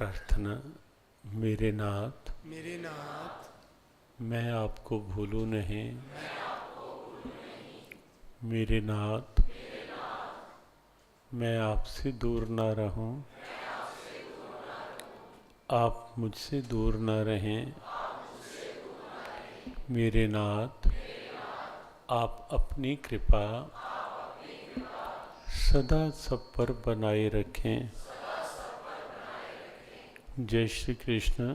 प्रार्थना। मेरे नाथ, मैं आपको भूलूं नहीं। मेरे नाथ, मैं आपसे दूर ना रहूं। आप मुझसे दूर ना रहें। मेरे नाथ, आप अपनी कृपा सदा सब पर बनाए रखें। जय श्री कृष्ण,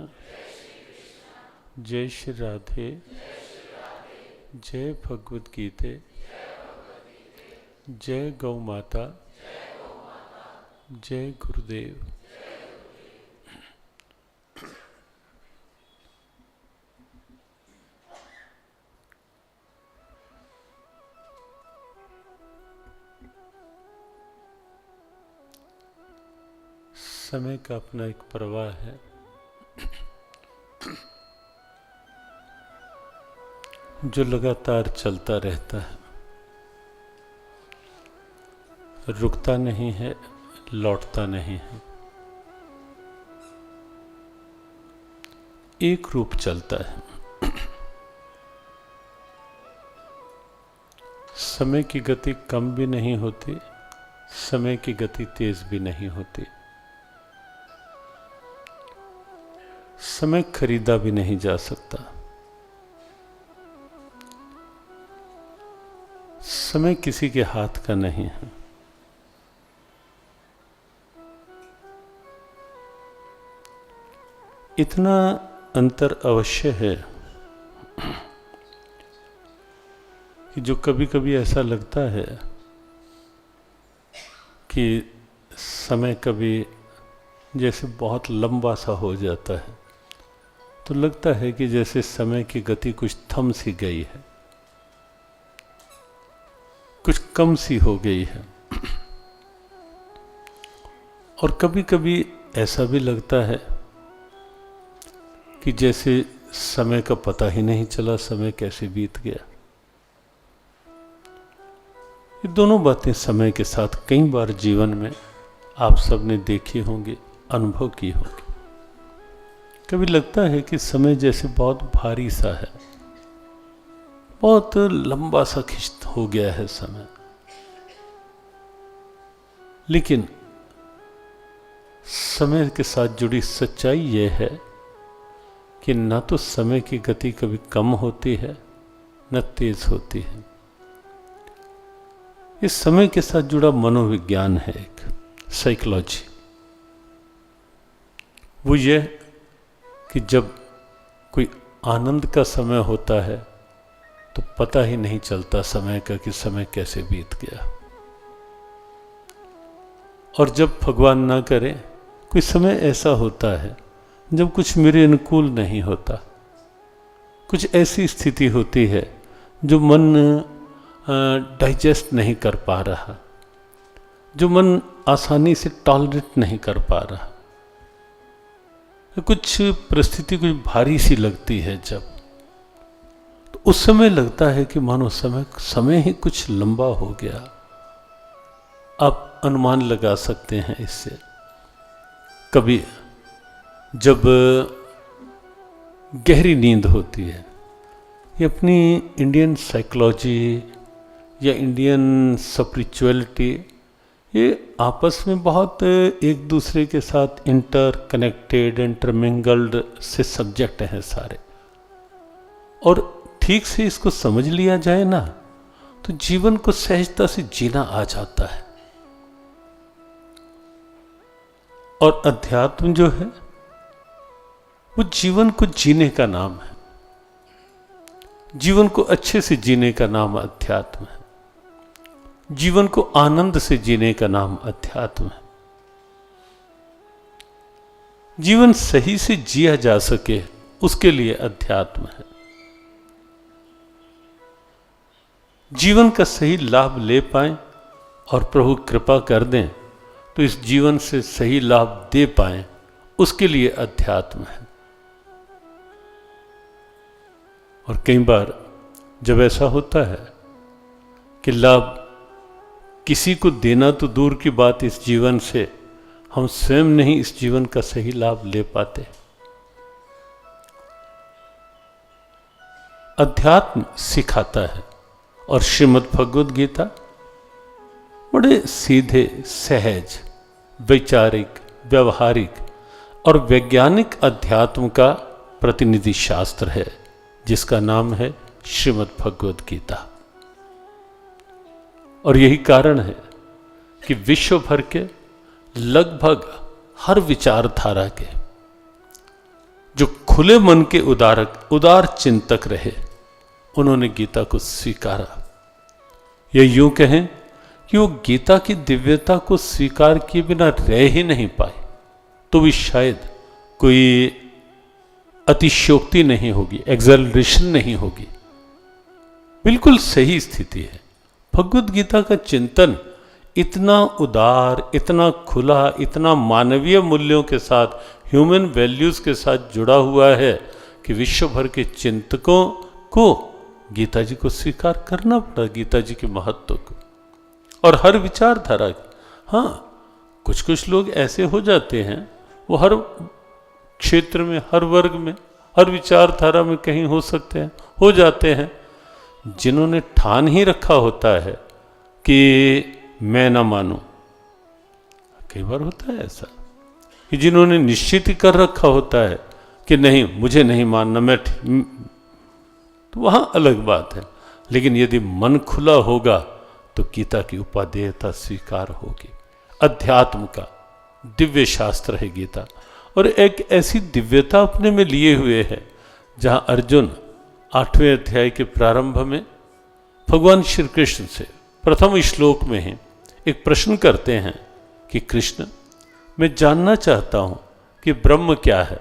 जय श्री राधे, जय भगवद गीते, जय गौ माता, जय गुरुदेव। समय का अपना एक प्रवाह है। जो लगातार चलता रहता है, रुकता नहीं है, लौटता नहीं है, एक रूप चलता है। समय की गति कम भी नहीं होती, समय की गति तेज भी नहीं होती। समय खरीदा भी नहीं जा सकता। समय किसी के हाथ का नहीं है। इतना अंतर अवश्य है कि जो कभी कभी ऐसा लगता है कि समय कभी जैसे बहुत लंबा सा हो जाता है, तो लगता है कि जैसे समय की गति कुछ थम सी गई है, कुछ कम सी हो गई है। और कभी कभी ऐसा भी लगता है कि जैसे समय का पता ही नहीं चला, समय कैसे बीत गया। ये दोनों बातें समय के साथ कई बार जीवन में आप सबने देखी होंगी, अनुभव की होगी। कभी लगता है कि समय जैसे बहुत भारी सा है, बहुत लंबा सा खिंच हो गया है समय। लेकिन समय के साथ जुड़ी सच्चाई यह है कि न तो समय की गति कभी कम होती है, न तेज होती है। इस समय के साथ जुड़ा मनोविज्ञान है, एक साइकोलॉजी। वो ये कि जब कोई आनंद का समय होता है तो पता ही नहीं चलता समय का कि समय कैसे बीत गया। और जब भगवान ना करे, कोई समय ऐसा होता है जब कुछ मेरे अनुकूल नहीं होता, कुछ ऐसी स्थिति होती है जो मन डाइजेस्ट नहीं कर पा रहा, जो मन आसानी से टॉलरेट नहीं कर पा रहा, कुछ परिस्थिति कुछ भारी सी लगती है जब, तो उस समय लगता है कि मानो समय ही कुछ लंबा हो गया। आप अनुमान लगा सकते हैं इससे। कभी जब गहरी नींद होती है, ये अपनी इंडियन साइकोलॉजी या इंडियन स्पिरिचुअलिटी, ये आपस में बहुत एक दूसरे के साथ इंटर कनेक्टेड, इंटरमिंगल्ड से सब्जेक्ट हैं सारे। और ठीक से इसको समझ लिया जाए ना, तो जीवन को सहजता से जीना आ जाता है। और अध्यात्म जो है वो जीवन को जीने का नाम है। जीवन को अच्छे से जीने का नाम अध्यात्म है। जीवन को आनंद से जीने का नाम अध्यात्म है। जीवन सही से जिया जा सके, उसके लिए अध्यात्म है। जीवन का सही लाभ ले पाएं और प्रभु कृपा कर दें तो इस जीवन से सही लाभ दे पाएं, उसके लिए अध्यात्म है। और कई बार जब ऐसा होता है कि लाभ किसी को देना तो दूर की बात, इस जीवन से हम स्वयं नहीं इस जीवन का सही लाभ ले पाते। अध्यात्म सिखाता है और श्रीमद् भगवद गीता बड़े सीधे, सहज, वैचारिक, व्यवहारिक और वैज्ञानिक अध्यात्म का प्रतिनिधि शास्त्र है, जिसका नाम है श्रीमद् भगवद गीता। और यही कारण है कि विश्व भर के लगभग हर विचारधारा के जो खुले मन के उदार चिंतक रहे, उन्होंने गीता को स्वीकारा। या यूं कहें कि वो गीता की दिव्यता को स्वीकार किए बिना रह ही नहीं पाए, तो भी शायद कोई अतिशयोक्ति नहीं होगी, एक्सैलरेशन नहीं होगी। बिल्कुल सही स्थिति है। भगवद गीता का चिंतन इतना उदार, इतना खुला, इतना मानवीय मूल्यों के साथ, ह्यूमन वैल्यूज के साथ जुड़ा हुआ है कि विश्व भर के चिंतकों को गीता जी को स्वीकार करना पड़ा, गीता जी के महत्व को। और हर विचारधारा की, हाँ, कुछ कुछ लोग ऐसे हो जाते हैं, वो हर क्षेत्र में, हर वर्ग में, हर विचारधारा में कहीं हो सकते हैं, हो जाते हैं, जिन्होंने ठान ही रखा होता है कि मैं ना मानूं। कई बार होता है ऐसा कि जिन्होंने निश्चित ही कर रखा होता है कि नहीं, मुझे नहीं मानना, मैं, तो वहां अलग बात है। लेकिन यदि मन खुला होगा तो गीता की उपादेयता स्वीकार होगी। अध्यात्म का दिव्य शास्त्र है गीता, और एक ऐसी दिव्यता अपने में लिए हुए है जहां अर्जुन 8वें अध्याय के प्रारंभ में भगवान श्री कृष्ण से प्रथम श्लोक में है एक प्रश्न करते हैं कि कृष्ण, मैं जानना चाहता हूं कि ब्रह्म क्या है,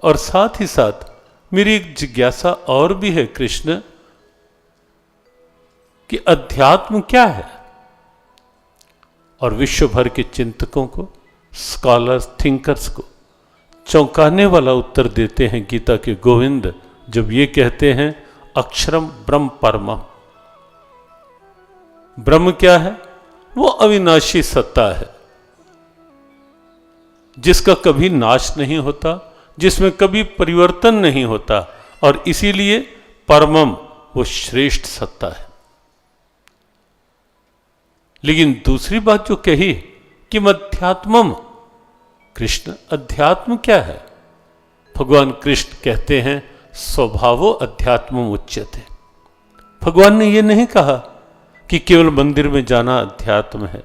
और साथ ही साथ मेरी एक जिज्ञासा और भी है कृष्ण कि अध्यात्म क्या है। और विश्व भर के चिंतकों को, स्कॉलर्स, थिंकर्स को चौंकाने वाला उत्तर देते हैं गीता के गोविंद, जब ये कहते हैं अक्षरम ब्रह्म परमम। ब्रह्म क्या है? वो अविनाशी सत्ता है, जिसका कभी नाश नहीं होता, जिसमें कभी परिवर्तन नहीं होता, और इसीलिए परमम वो श्रेष्ठ सत्ता है। लेकिन दूसरी बात जो कही कि अध्यात्मम, कृष्ण, अध्यात्म क्या है? भगवान कृष्ण कहते हैं स्वभावो अध्यात्मम उच्यते। भगवान ने यह नहीं कहा कि केवल मंदिर में जाना अध्यात्म है,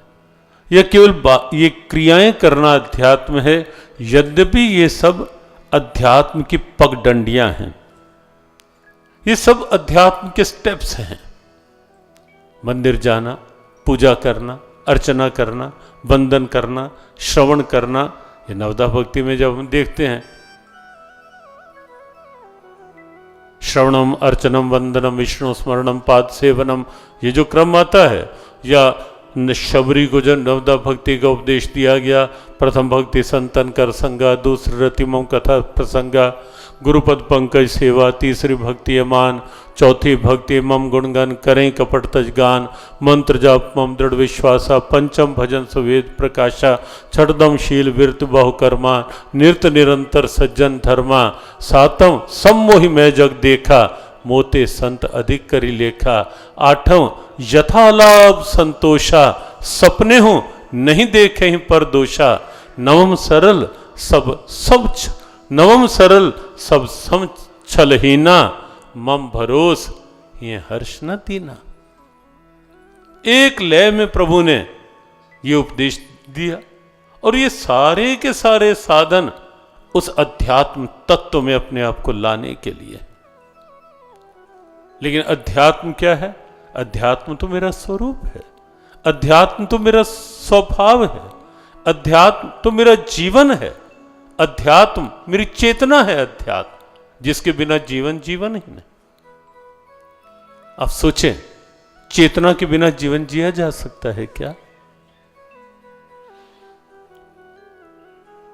या केवल ये क्रियाएं करना अध्यात्म है, यद्यपि ये सब अध्यात्म की पगडंडियां हैं, ये सब अध्यात्म के स्टेप्स हैं। मंदिर जाना, पूजा करना, अर्चना करना, वंदन करना, श्रवण करना, ये नवदा भक्ति में जब हम देखते हैं श्रवणम, अर्चनम, वंदनम, विष्णु स्मरणम, पाद सेवनम, ये जो क्रम आता है, या शबरी को जब नवदा भक्ति का उपदेश दिया गया, प्रथम भक्ति संतन कर संगा, दूसरी रतिमम कथा प्रसंगा, गुरुपद पंकज सेवा, तीसरी भक्ति अमान, चौथी भक्ति मम गुणगन, करें कपट तज गान, मंत्र जाप मम दृढ़ विश्वासा, पंचम भजन सुवेद प्रकाशा, छठदम शील विरत बहुकर्मा, नृत्य निरंतर सज्जन धर्मा, सातम सम्मोहि मैं जग देखा, मोते संत अधिक करी लेखा, आठम यथालाभ संतोषा, सपने हो नहीं देखे ही पर दोषा, नवम सरल नवम सरल सब सम छलहीना, मम भरोस ये हर्ष न दीना। एक लय में प्रभु ने ये उपदेश दिया, और ये सारे के सारे साधन उस अध्यात्म तत्व में अपने आप को लाने के लिए। लेकिन अध्यात्म क्या है? अध्यात्म तो मेरा स्वरूप है, अध्यात्म तो मेरा स्वभाव है, अध्यात्म तो मेरा जीवन है, अध्यात्म मेरी चेतना है, अध्यात्म जिसके बिना जीवन जीवन ही नहीं। आप सोचें, चेतना के बिना जीवन जिया जा सकता है क्या?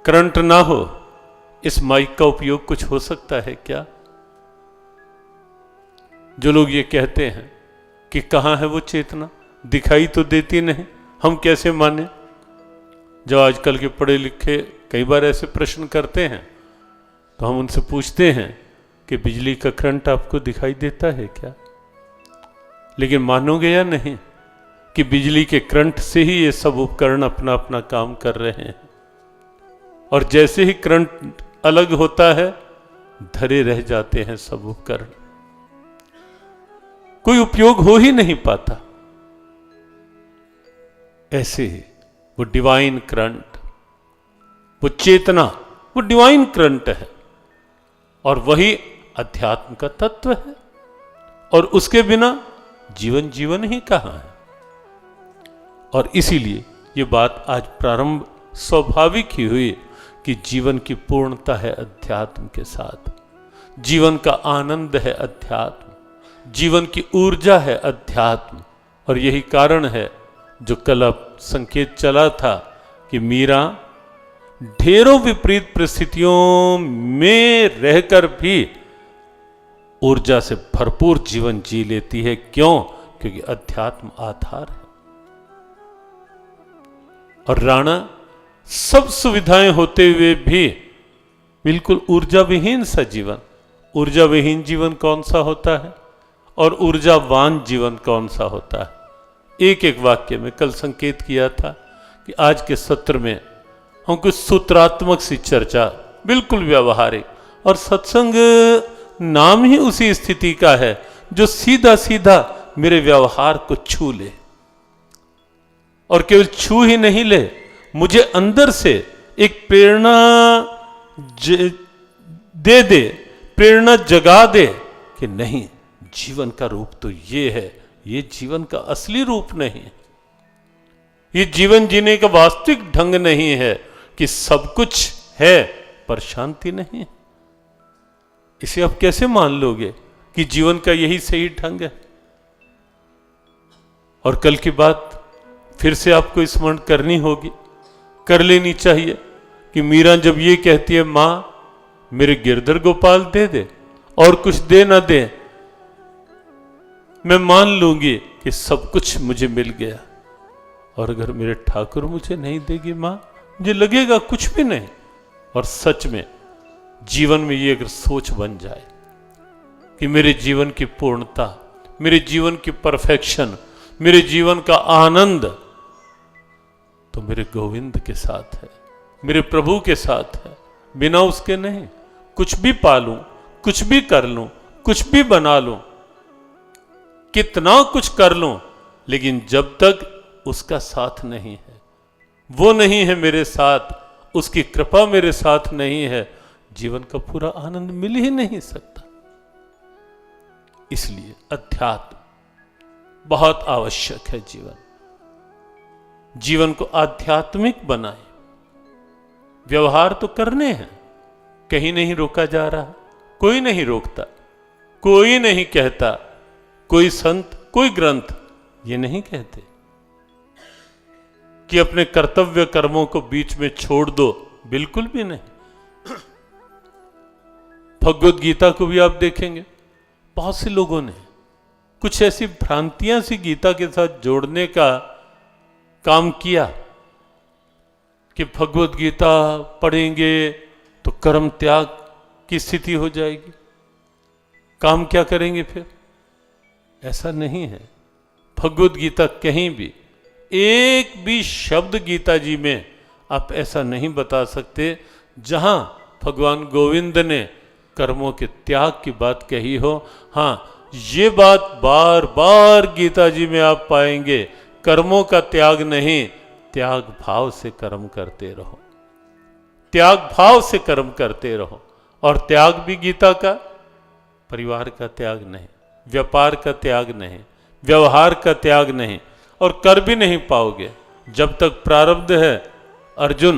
करंट ना हो, इस माइक का उपयोग कुछ हो सकता है क्या? जो लोग ये कहते हैं कि कहां है वो चेतना, दिखाई तो देती नहीं, हम कैसे माने? जो आजकल के पढ़े लिखे कई बार ऐसे प्रश्न करते हैं, तो हम उनसे पूछते हैं कि बिजली का करंट आपको दिखाई देता है क्या? लेकिन मानोगे या नहीं कि बिजली के करंट से ही ये सब उपकरण अपना अपना काम कर रहे हैं, और जैसे ही करंट अलग होता है धरे रह जाते हैं सब उपकरण, कोई उपयोग हो ही नहीं पाता। ऐसे ही वो डिवाइन करंट, वो चेतना, वो डिवाइन करंट है, और वही अध्यात्म का तत्व है, और उसके बिना जीवन जीवन ही कहां है। और इसीलिए ये बात आज प्रारंभ स्वाभाविक ही हुई कि जीवन की पूर्णता है अध्यात्म के साथ, जीवन का आनंद है अध्यात्म, जीवन की ऊर्जा है अध्यात्म। और यही कारण है जो कल अब संकेत चला था कि मीरा ढेरों विपरीत परिस्थितियों में रहकर भी ऊर्जा से भरपूर जीवन जी लेती है। क्यों? क्योंकि अध्यात्म आधार है। और राणा सब सुविधाएं होते हुए भी बिल्कुल ऊर्जा विहीन सा जीवन। ऊर्जा विहीन जीवन कौन सा होता है और ऊर्जावान जीवन कौन सा होता है? एक एक वाक्य में कल संकेत किया था कि आज के सत्र में हम कुछ सूत्रात्मक सी चर्चा, बिल्कुल व्यवहारिक, और सत्संग नाम ही उसी स्थिति का है जो सीधा सीधा मेरे व्यवहार को छू ले, और केवल छू ही नहीं ले, मुझे अंदर से एक प्रेरणा दे, प्रेरणा जगा दे कि नहीं, जीवन का रूप तो ये है, ये जीवन का असली रूप नहीं है, ये जीवन जीने का वास्तविक ढंग नहीं है कि सब कुछ है पर शांति नहीं। इसे आप कैसे मान लोगे कि जीवन का यही सही ढंग है? और कल की बात फिर से आपको स्मरण करनी होगी, कर लेनी चाहिए कि मीरा जब ये कहती है, मां मेरे गिरधर गोपाल दे दे और कुछ दे ना दे, मैं मान लूंगी कि सब कुछ मुझे मिल गया, और अगर मेरे ठाकुर मुझे नहीं देगी मां, मुझे लगेगा कुछ भी नहीं। और सच में जीवन में ये अगर सोच बन जाए कि मेरे जीवन की पूर्णता, मेरे जीवन की परफेक्शन, मेरे जीवन का आनंद तो मेरे गोविंद के साथ है, मेरे प्रभु के साथ है, बिना उसके नहीं। कुछ भी पालूं, कुछ भी कर लूं, कुछ भी बना लूं, कितना कुछ कर लूं, लेकिन जब तक उसका साथ नहीं है, वो नहीं है मेरे साथ, उसकी कृपा मेरे साथ नहीं है, जीवन का पूरा आनंद मिल ही नहीं सकता। इसलिए अध्यात्म बहुत आवश्यक है। जीवन को आध्यात्मिक बनाए। व्यवहार तो करने हैं, कहीं नहीं रोका जा रहा, कोई नहीं रोकता, कोई नहीं कहता, कोई संत, कोई ग्रंथ ये नहीं कहते कि अपने कर्तव्य कर्मों को बीच में छोड़ दो, बिल्कुल भी नहीं। भगवद गीता को भी आप देखेंगे, बहुत से लोगों ने कुछ ऐसी भ्रांतियां सी गीता के साथ जोड़ने का काम किया कि भगवद गीता पढ़ेंगे तो कर्म त्याग की स्थिति हो जाएगी, काम क्या करेंगे फिर? ऐसा नहीं है। भगवद गीता कहीं भी एक भी शब्द गीता जी में आप ऐसा नहीं बता सकते जहां भगवान गोविंद ने कर्मों के त्याग की बात कही हो। हां, ये बात बार बार गीता जी में आप पाएंगे, कर्मों का त्याग नहीं, त्याग भाव से कर्म करते रहो, त्याग भाव से कर्म करते रहो। और त्याग भी गीता का परिवार का त्याग नहीं, व्यापार का त्याग नहीं, व्यवहार का त्याग नहीं, और कर भी नहीं पाओगे जब तक प्रारब्ध है। अर्जुन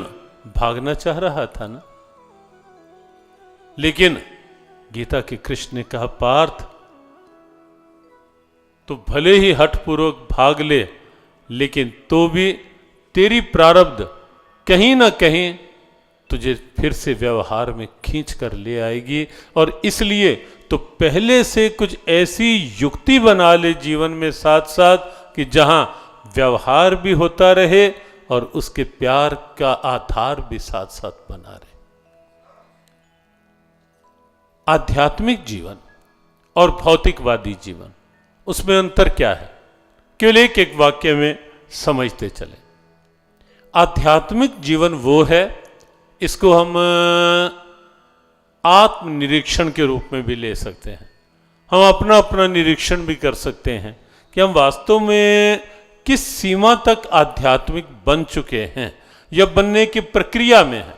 भागना चाह रहा था ना, लेकिन गीता के कृष्ण ने कहा, पार्थ तो भले ही हठपूर्वक भाग ले, लेकिन तो भी तेरी प्रारब्ध कहीं ना कहीं तुझे फिर से व्यवहार में खींच कर ले आएगी। और इसलिए तो पहले से कुछ ऐसी युक्ति बना ले जीवन में साथ साथ कि जहां व्यवहार भी होता रहे और उसके प्यार का आधार भी साथ साथ बना रहे। आध्यात्मिक जीवन और भौतिकवादी जीवन, उसमें अंतर क्या है? केवल एक एक वाक्य में समझते चले। आध्यात्मिक जीवन वो है, इसको हम आत्मनिरीक्षण के रूप में भी ले सकते हैं। हम अपना अपना निरीक्षण भी कर सकते हैं कि हम वास्तव में किस सीमा तक आध्यात्मिक बन चुके हैं या बनने की प्रक्रिया में हैं।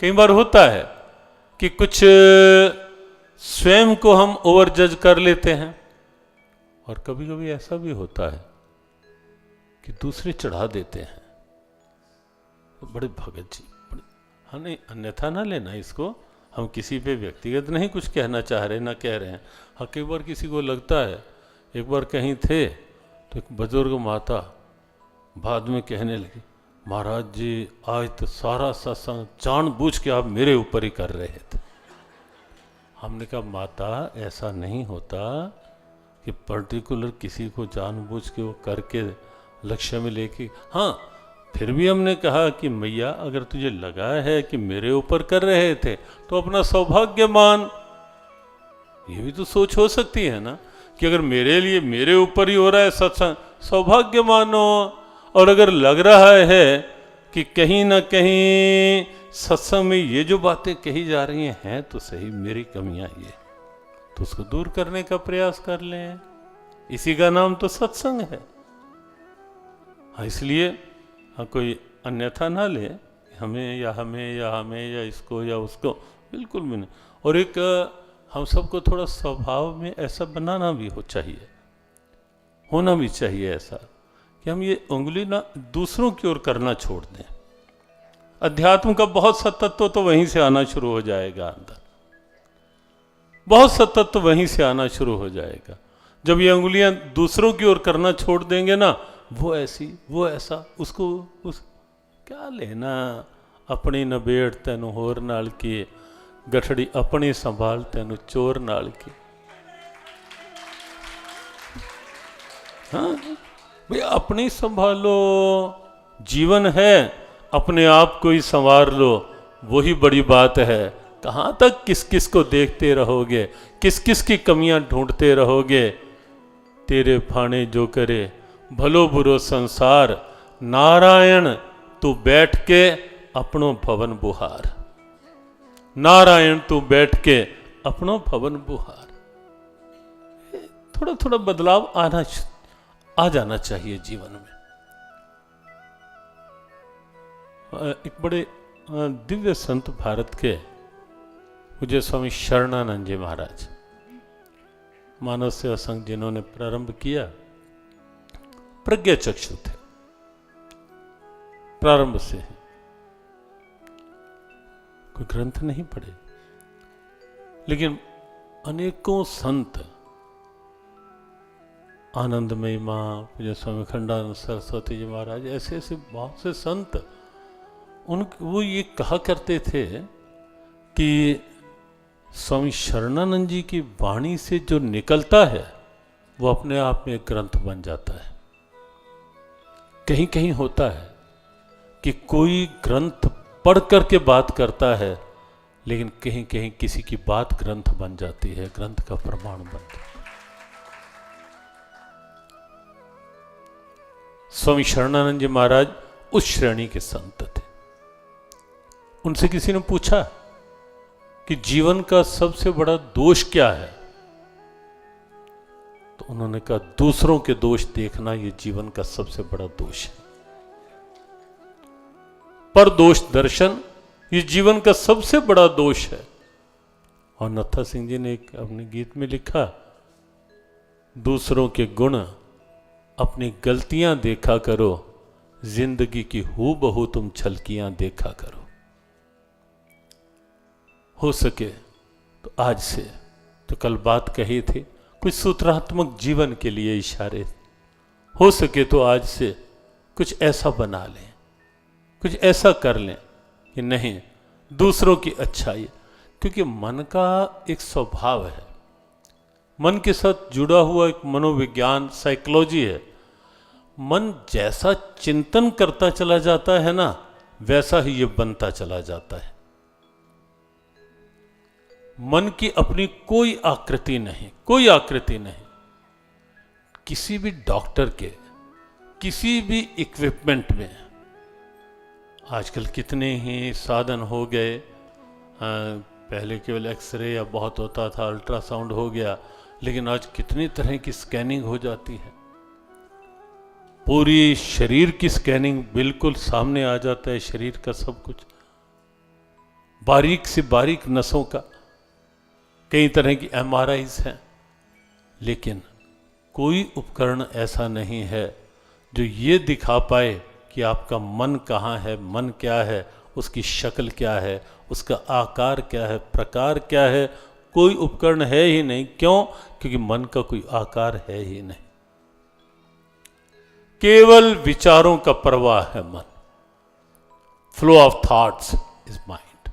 कई बार होता है कि कुछ स्वयं को हम ओवर जज कर लेते हैं, और कभी कभी ऐसा भी होता है कि दूसरे चढ़ा देते हैं। बड़े भगत जी, नहीं, अन्यथा ना लेना इसको, हम किसी पे व्यक्तिगत नहीं कुछ कहना चाह रहे, ना कह रहे हैं। हाँ, कई बार किसी को लगता है, एक बार कहीं थे तो एक बुजुर्ग माता बाद में कहने लगी, महाराज जी आज तो सारा सत्संग जानबूझ के आप मेरे ऊपर ही कर रहे थे। हमने कहा, माता ऐसा नहीं होता कि पर्टिकुलर किसी को जानबूझ के वो करके लक्ष्य में लेके। हाँ, फिर भी हमने कहा कि मैया अगर तुझे लगा है कि मेरे ऊपर कर रहे थे तो अपना सौभाग्य मान। ये भी तो सोच हो सकती है ना कि अगर मेरे लिए मेरे ऊपर ही हो रहा है सत्संग, सौभाग्य मानो। और अगर लग रहा है कि कहीं ना कहीं सत्संग में ये जो बातें कही जा रही हैं तो सही मेरी कमियां ये, तो उसको दूर करने का प्रयास कर लें। इसी का नाम तो सत्संग है। हाँ, इसलिए हाँ, कोई अन्यथा ना ले, हमें या हमें या हमें या इसको या उसको, बिल्कुल भी नहीं। और एक हम सबको थोड़ा स्वभाव में ऐसा बनाना भी चाहिए, होना भी चाहिए ऐसा कि हम ये उंगली ना दूसरों की ओर करना छोड़ दें। अध्यात्म का बहुत सा तत्व तो वहीं से आना शुरू हो जाएगा अंदर, बहुत सा तत्व वहीं से आना शुरू हो जाएगा। जब ये उंगलियां दूसरों की ओर करना छोड़ देंगे ना, वो ऐसी वो ऐसा, उसको उस क्या लेना। अपनी नबेड़ तेन होर नाल की, गठड़ी अपनी संभाल तेन चोर नाल की। हाँ भाई, अपनी संभालो, जीवन है, अपने आप को ही संवार लो, वही बड़ी बात है। कहाँ तक किस किस को देखते रहोगे, किस किस की कमियां ढूंढते रहोगे। तेरे फाने जो करे भलो बुरो संसार, नारायण तू बैठ के अपनो भवन बुहार। नारायण तू बैठ के अपनो भवन बुहार। थोड़ा थोड़ा बदलाव आ जाना चाहिए जीवन में। एक बड़े दिव्य संत भारत के पूज्य स्वामी शरणानंद जी महाराज, मानव सेवा संघ जिन्होंने प्रारंभ किया, प्रज्ञा चक्षु थे प्रारंभ से ही। कोई ग्रंथ नहीं पढ़े, लेकिन अनेकों संत, आनंदमयी माँ, पूज्य स्वामी खंडानंद सरस्वती जी महाराज, ऐसे ऐसे बहुत से संत, वो ये कहा करते थे कि स्वामी शरणानंद जी की वाणी से जो निकलता है वो अपने आप में एक ग्रंथ बन जाता है। कहीं कहीं होता है कि कोई ग्रंथ पढ़ करके बात करता है, लेकिन कहीं कहीं किसी की बात ग्रंथ बन जाती है, ग्रंथ का प्रमाण बनता है। स्वामी शरणानंद जी महाराज उस श्रेणी के संत थे। उनसे किसी ने पूछा कि जीवन का सबसे बड़ा दोष क्या है, तो उन्होंने कहा, दूसरों के दोष देखना ये जीवन का सबसे बड़ा दोष है। पर दोष दर्शन ये जीवन का सबसे बड़ा दोष है। और नत्था सिंह जी ने एक अपने गीत में लिखा, दूसरों के गुण अपनी गलतियां देखा करो, जिंदगी की हूबहू तुम छलकियां देखा करो। हो सके तो आज से, तो कल बात कही थी, कुछ सूत्रात्मक जीवन के लिए इशारे, हो सके तो आज से कुछ ऐसा बना लें, कुछ ऐसा कर लें कि नहीं, दूसरों की अच्छाई, क्योंकि मन का एक स्वभाव है, मन के साथ जुड़ा हुआ एक मनोविज्ञान, साइकोलॉजी है। मन जैसा चिंतन करता चला जाता है ना, वैसा ही ये बनता चला जाता है। मन की अपनी कोई आकृति नहीं, कोई आकृति नहीं। किसी भी डॉक्टर के किसी भी इक्विपमेंट में आजकल कितने ही साधन हो गए। पहले केवल एक्सरे या बहुत होता था, अल्ट्रासाउंड हो गया, लेकिन आज कितनी तरह की स्कैनिंग हो जाती है। पूरी शरीर की स्कैनिंग बिल्कुल सामने आ जाता है, शरीर का सब कुछ, बारीक से बारीक नसों का, कई तरह की MRIs हैं। लेकिन कोई उपकरण ऐसा नहीं है जो ये दिखा पाए कि आपका मन कहाँ है, मन क्या है, उसकी शक्ल क्या है, उसका आकार क्या है, प्रकार क्या है। कोई उपकरण है ही नहीं। क्यों? क्योंकि मन का कोई आकार है ही नहीं। केवल विचारों का प्रवाह है मन। Flow of thoughts is mind.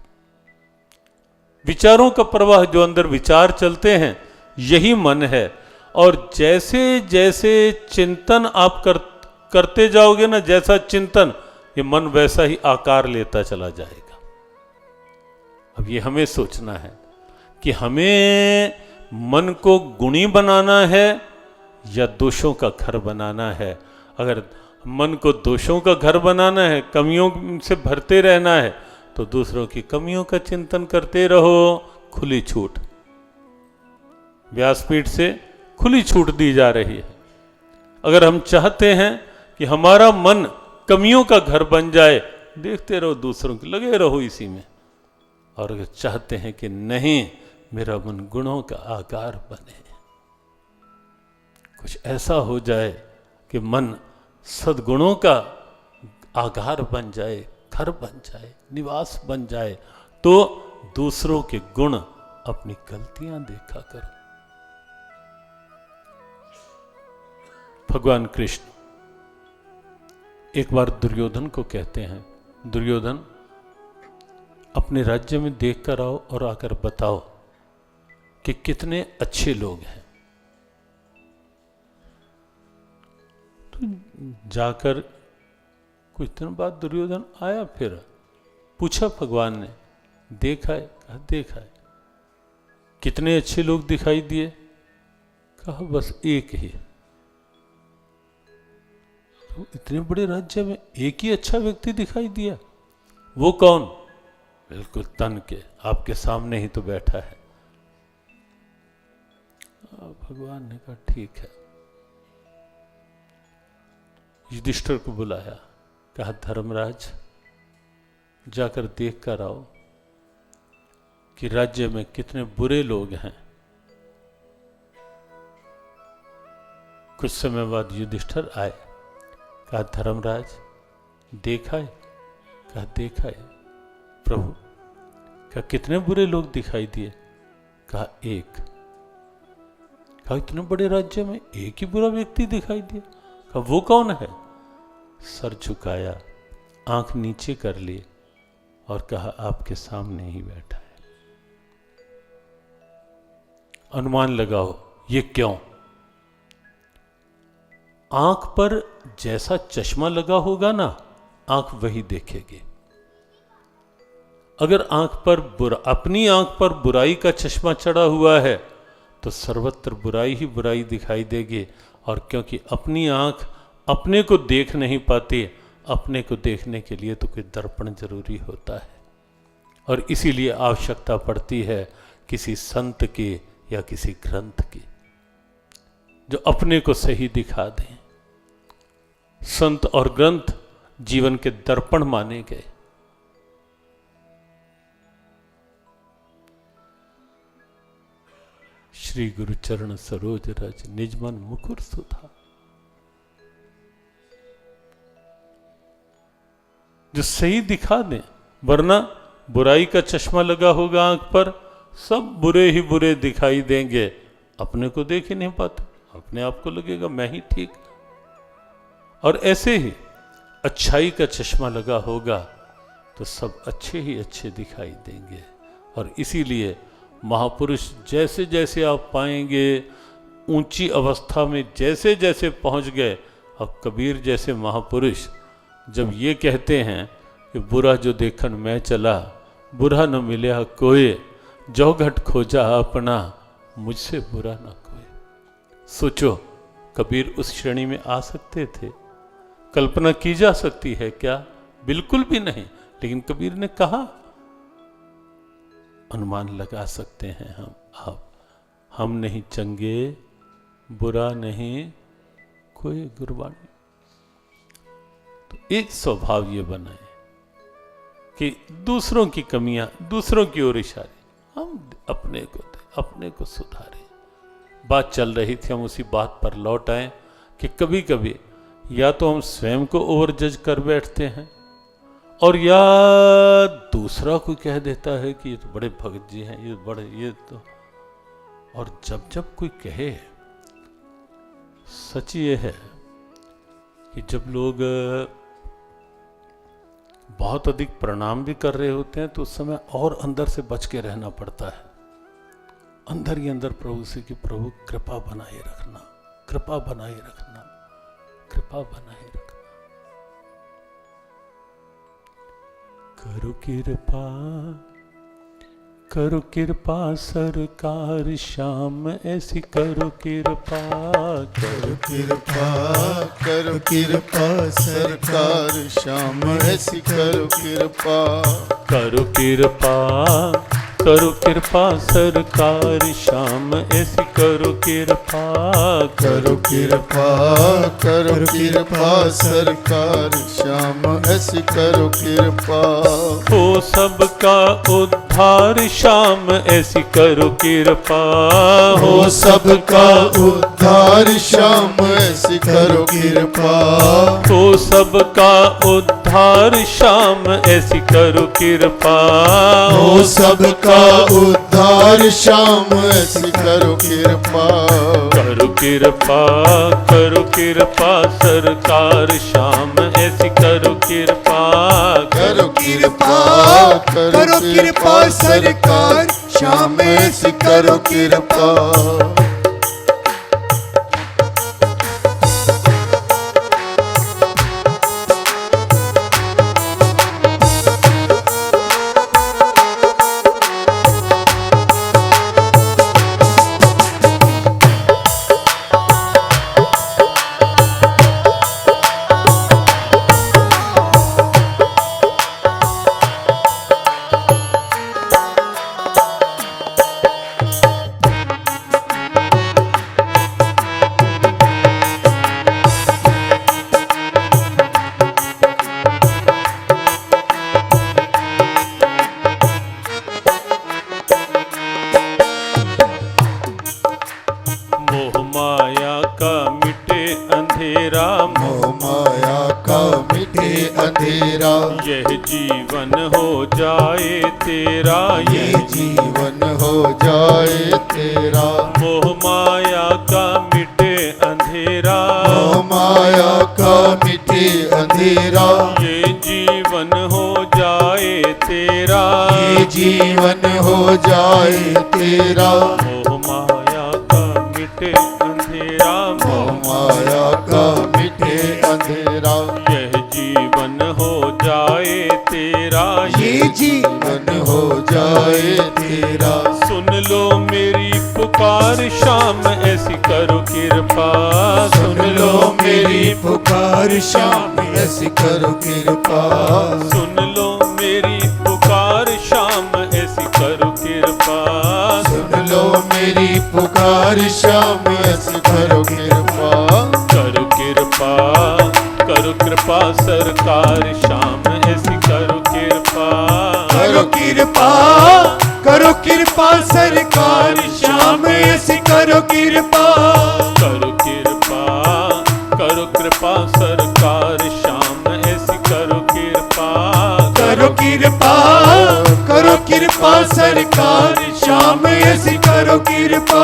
विचारों का प्रवाह, जो अंदर विचार चलते हैं, यही मन है। और जैसे जैसे चिंतन आप करते जाओगे ना, जैसा चिंतन, ये मन वैसा ही आकार लेता चला जाएगा। अब ये हमें सोचना है कि हमें मन को गुणी बनाना है या दोषों का घर बनाना है। अगर मन को दोषों का घर बनाना है, कमियों से भरते रहना है, तो दूसरों की कमियों का चिंतन करते रहो। खुली छूट, व्यासपीठ से खुली छूट दी जा रही है। अगर हम चाहते हैं कि हमारा मन कमियों का घर बन जाए, देखते रहो दूसरों की, लगे रहो इसी में। और अगर चाहते हैं कि नहीं, मेरा मन गुणों का आकार बने, कुछ ऐसा हो जाए कि मन सद्गुणों का आकार बन जाए, घर बन जाए, निवास बन जाए, तो दूसरों के गुण, अपनी गलतियां देखा करो। भगवान कृष्ण एक बार दुर्योधन को कहते हैं, दुर्योधन अपने राज्य में देख कर आओ और आकर बताओ कि कितने अच्छे लोग हैं। तो जाकर कुछ दिन बाद दुर्योधन आया, फिर पूछा भगवान ने, देखा है? कहा देखा है। कितने अच्छे लोग दिखाई दिए? कहा बस एक ही। तो इतने बड़े राज्य में एक ही अच्छा व्यक्ति दिखाई दिया? वो कौन? बिल्कुल तन के, आपके सामने ही तो बैठा है। भगवान ने कहा ठीक है। युधिष्ठिर को बुलाया, कहा धर्मराज जाकर देख कर आओ कि राज्य में कितने बुरे लोग हैं। कुछ समय बाद युधिष्ठिर आए, कहा धर्मराज देखा है? कहा देखा है प्रभु। कहा कितने बुरे लोग दिखाई दिए? कहा एक। कहा इतने बड़े राज्य में एक ही बुरा व्यक्ति दिखाई दिया? कहा वो कौन है? सर झुकाया, आंख नीचे कर ली और कहा आपके सामने ही बैठा है। अनुमान लगाओ ये क्यों? आंख पर जैसा चश्मा लगा होगा ना, आंख वही देखेगी। अगर आंख पर अपनी आंख पर बुराई का चश्मा चढ़ा हुआ है तो सर्वत्र बुराई ही बुराई दिखाई देगी। और क्योंकि अपनी आंख अपने को देख नहीं पाती, अपने को देखने के लिए तो कोई दर्पण जरूरी होता है। और इसीलिए आवश्यकता पड़ती है किसी संत की या किसी ग्रंथ की, जो अपने को सही दिखा दें। संत और ग्रंथ जीवन के दर्पण माने गए। श्री गुरु चरण सरोज रज, निजमन मुकुर सुधा। जो सही दिखा दें, वरना बुराई का चश्मा लगा होगा आंख पर, सब बुरे ही बुरे दिखाई देंगे। अपने को देख ही नहीं पाते, अपने आप को लगेगा मैं ही ठीक। और ऐसे ही अच्छाई का चश्मा लगा होगा तो सब अच्छे ही अच्छे दिखाई देंगे। और इसीलिए महापुरुष जैसे जैसे आप पाएंगे, ऊंची अवस्था में जैसे जैसे पहुंच गए, अब कबीर जैसे महापुरुष जब ये कहते हैं कि बुरा जो देखन मैं चला, बुरा न मिला कोई, जो घट खोजा अपना, मुझसे बुरा न कोई। सोचो, कबीर उस श्रेणी में आ सकते थे? कल्पना की जा सकती है क्या? बिल्कुल भी नहीं। लेकिन कबीर ने कहा, अनुमान लगा सकते हैं हम, हम नहीं चंगे, बुरा नहीं कोई गुरबानी। तो एक स्वभाव ये बनाए कि दूसरों की कमियां, दूसरों की ओर इशारे, हम अपने को दे, अपने को सुधारें। बात चल रही थी, हम उसी बात पर लौट आए कि कभी कभी या तो हम स्वयं को ओवर जज कर बैठते हैं, और या दूसरा कोई कह देता है कि ये तो बड़े भगत जी हैं, ये बड़े, ये तो। और जब जब कोई कहे, सच ये है कि जब लोग बहुत अधिक प्रणाम भी कर रहे होते हैं तो उस समय और अंदर से बच के रहना पड़ता है। अंदर ही अंदर प्रभु से कि प्रभु कृपा बनाए रखना, कृपा बनाए रखना, कृपा बनाए रखना। करो कृपा, करो कृपा सरकार श्याम, ऐसी करो कृपा, करो कृपा, करो कृपा सरकार श्याम, ऐसी करो कृपा। करो कृपा, करो कृपा सरकार श्याम, ऐसी करो कृपा, करो कृपा, करो कृपा सरकार श्याम, ऐसी करो कृपा। हो सबका उद्धार श्याम, ऐसी करो कृपा, हो सबका उद्धार श्याम, ऐसी करो कृपा। हो सबका उद्धार श्याम, ऐसी करो कृपा, हो सबका उद्धार श्याम, ऐसी करो कृपा। करो कृपा, करो कृपा सरकार श्याम, ऐसी करो कृपा, करो कृपा, करो कृपा सरकार श्याम, ऐसी करो कृपा। मोह माया का मिटे अंधेरा, यह जीवन हो जाए तेरा, ये जीवन हो जाए तेरा। मोह माया का मिटे अंधेरा, मोह माया का मिटे अंधेरा, ये जीवन हो जाए तेरा, ये जीवन हो जाए तेरा। मोह माया का मिटे अंधेरा, मोह माया का मिटे अंधेरा, यह जीवन हो जाए तेरा, ये जीवन हो जाए तेरा। सुन लो मेरी पुकार श्याम, ऐसी करो कृपा, सुन लो मेरी पुकार श्याम, ऐसी करो कृपा। सुन लो मेरी पुकार श्याम, ऐसी करो कृपा, सुन लो मेरी पुकार श्याम, ऐसी करो कृपा। करो कृपा, करो कृपा सरकार श्याम, ऐसी करो कृपा, करो कृपा, करो कृपा सरकार श्याम, ऐसी करो कृपा। करो कृपा, करो कृपा सरकार श्याम, ऐसी करो कृपा, करो कृपा, करो कृपा सरकार श्याम, ऐसी करो कृपा।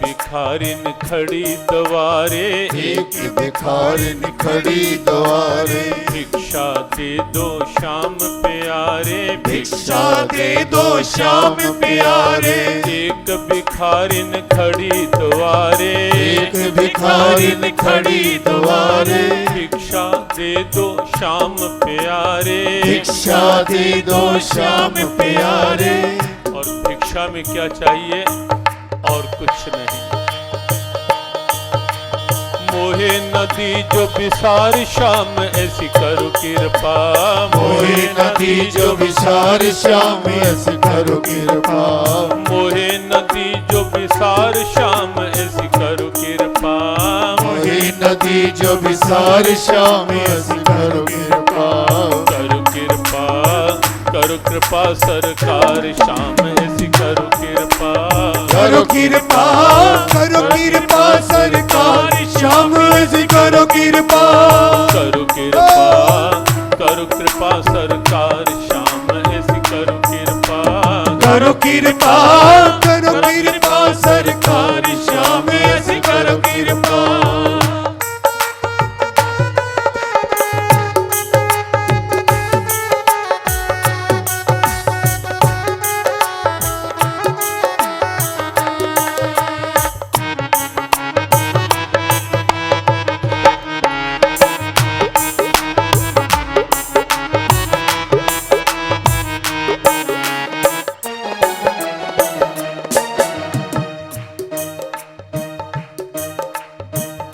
भिखारिन खड़ी द्वारे, एक भिखारिन खड़ी द्वारे, भिक्षा दे दो श्याम प्यारे, भिक्षा दे दो श्याम प्यारे। एक भिखारिन खड़ी द्वारे, एक भिखारिन खड़ी द्वारे, भिक्षा दे दो श्याम प्यारे, भिक्षा दे दो श्याम प्यारे। और भिक्षा में क्या चाहिए? और कुछ नहीं। मोहे नदी जो विसार श्याम ऐसी करो कृपा, मोहे नदी जो विसार श्याम ऐसी करो कृपा, मोहे नदी जो विसार श्याम ऐसी करो कृपा, मोहे नदी जो विसार श्याम ऐसी करो कृपा, करो कृपा, करो कृपा सरकार श्याम ऐसी करो कृपा, करो कृपा, करो कृपा सरकार श्याम ऐसी करो कृपा, करो कृपा, करो कृपा सरकार श्याम ऐसी करो कृपा, करो कृपा, करो कृपा सरकार श्याम ऐसी करो कृपा।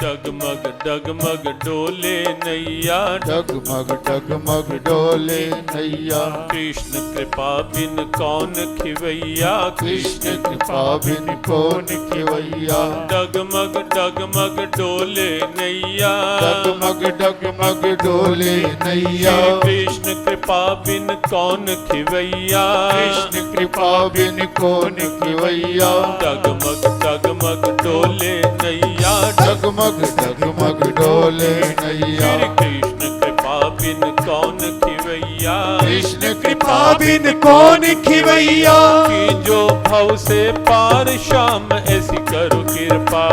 डगमग डगमग डोले नैया, डगमग डगमग डोले नैया, कृष्ण कृपा बिन कौन खिवैया, कृष्ण कृपा बिन कौन खिवैया, डगमग डगमग डोले नैया, डगमग डगमग डोले नैया, कृष्ण कृपा बिन कौन खिवैया, कृष्ण कृपा बिन कौन खिवैया, डगमग डगमग डोले नैया, डगमग डगमग डोले नैया, कृष्ण कृपा बिन कौन खिवैया, कृष्ण कृपा बिन कौन खिवैया, कि जो भव से पार श्याम ऐसी करो कृपा,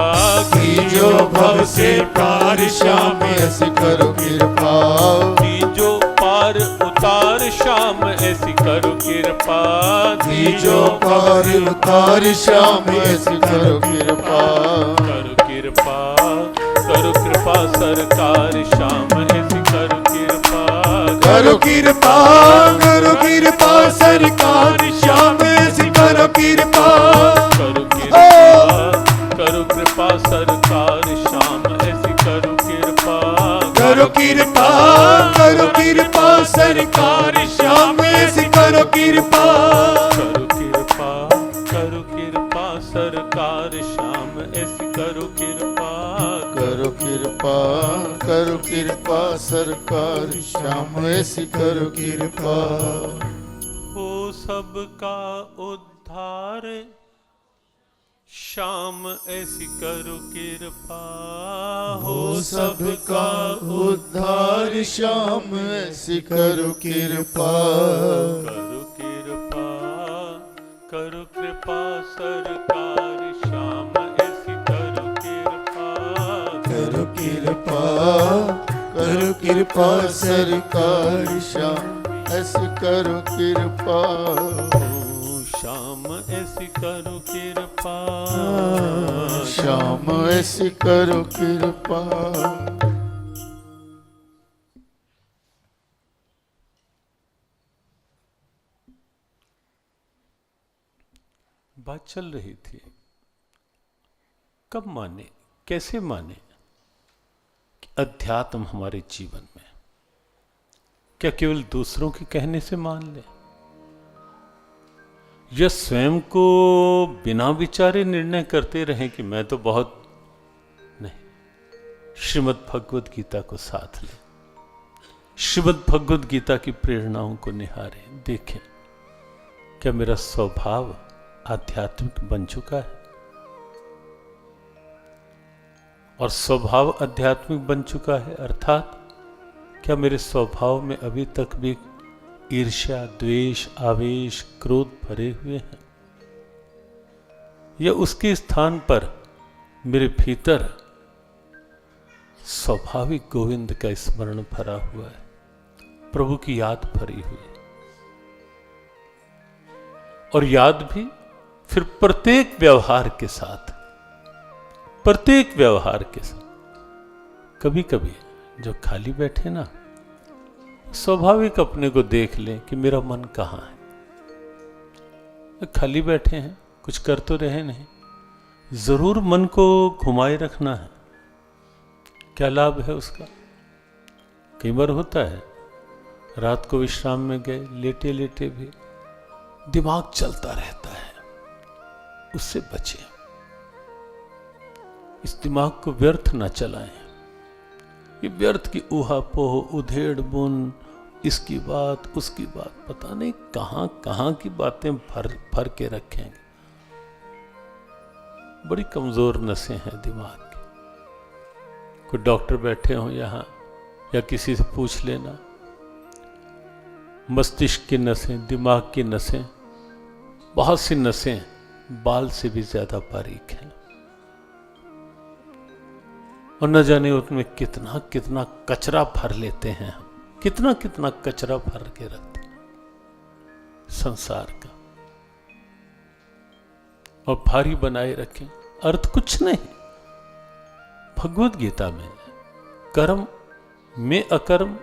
कि जो भव से पार श्याम ऐसी करो कृपा, कि जो पार उतार श्याम ऐसी करो कृपा, कि जो पार उतार श्याम ऐसी करो कृपा, करो कृपा, करो कृपा सरकार श्याम ऐसी करो कृपा, करो कृपा, करो कृपा सरकार श्याम ऐसी करो कृपा, करो कृपा, करो कृपा सरकार श्याम ऐसी करो कृपा, करो कृपा, करो कृपा सरकार श्याम ऐसी करो कृपा, करो कृपा, करो कृपा सरकार श्याम ऐसी करो कृपा, करो कृपा, करो कृपा सरकार श्याम ऐसी करो कृपा। हो सबका उद्धार श्याम ऐसी करो कृपा, हो सबका उद्धार श्याम ऐसी करो कृपा, करो कृपा, करो कृपा सरकार श्याम ऐसी करो कृपा, करो कृपा, करो कृपा सरकार श्याम ऐसी करो कृपा, ओ श्याम ऐसी करो कृपा, श्याम ऐसी करो कृपा। बात चल रही थी कब माने, कैसे माने कि अध्यात्म हमारे जीवन में, क्या केवल दूसरों के कहने से मान ले या स्वयं को बिना विचारे निर्णय करते रहें कि मैं तो बहुत नहीं। श्रीमद् भगवद गीता को साथ लें, श्रीमद् भगवद गीता की प्रेरणाओं को निहारें, देखें क्या मेरा स्वभाव आध्यात्मिक बन चुका है, और स्वभाव आध्यात्मिक बन चुका है अर्थात क्या मेरे स्वभाव में अभी तक भी ईर्ष्या, द्वेष, आवेश, क्रोध भरे हुए हैं, या उसके स्थान पर मेरे भीतर स्वाभाविक गोविंद का स्मरण भरा हुआ है, प्रभु की याद भरी हुई है। और याद भी फिर प्रत्येक व्यवहार के साथ, प्रत्येक व्यवहार के साथ। कभी कभी जो खाली बैठे ना, स्वाभाविक अपने को देख लें कि मेरा मन कहाँ है। खाली बैठे हैं, कुछ कर तो रहे नहीं, जरूर मन को घुमाए रखना है। क्या लाभ है उसका? कई बार होता है रात को विश्राम में गए, लेटे लेटे भी दिमाग चलता रहता है, उससे बचें। इस दिमाग को व्यर्थ ना चलाएं। ये व्यर्थ की ऊहापोह, उधेड़ बुन, इसकी बात उसकी बात, पता नहीं कहां कहां की बातें भर के रखेंगे। बड़ी कमजोर नसें हैं दिमाग की। कोई डॉक्टर बैठे हों यहां, या किसी से पूछ लेना, मस्तिष्क की नसें, दिमाग की नसें, बहुत सी नसें बाल से भी ज्यादा बारीक हैं, और न जाने उसमें कितना कितना कचरा भर लेते हैं हम, कितना कितना कचरा भर के रखते हैं संसार का, और भारी बनाए रखें। अर्थ कुछ नहीं। भगवत गीता में कर्म में अकर्म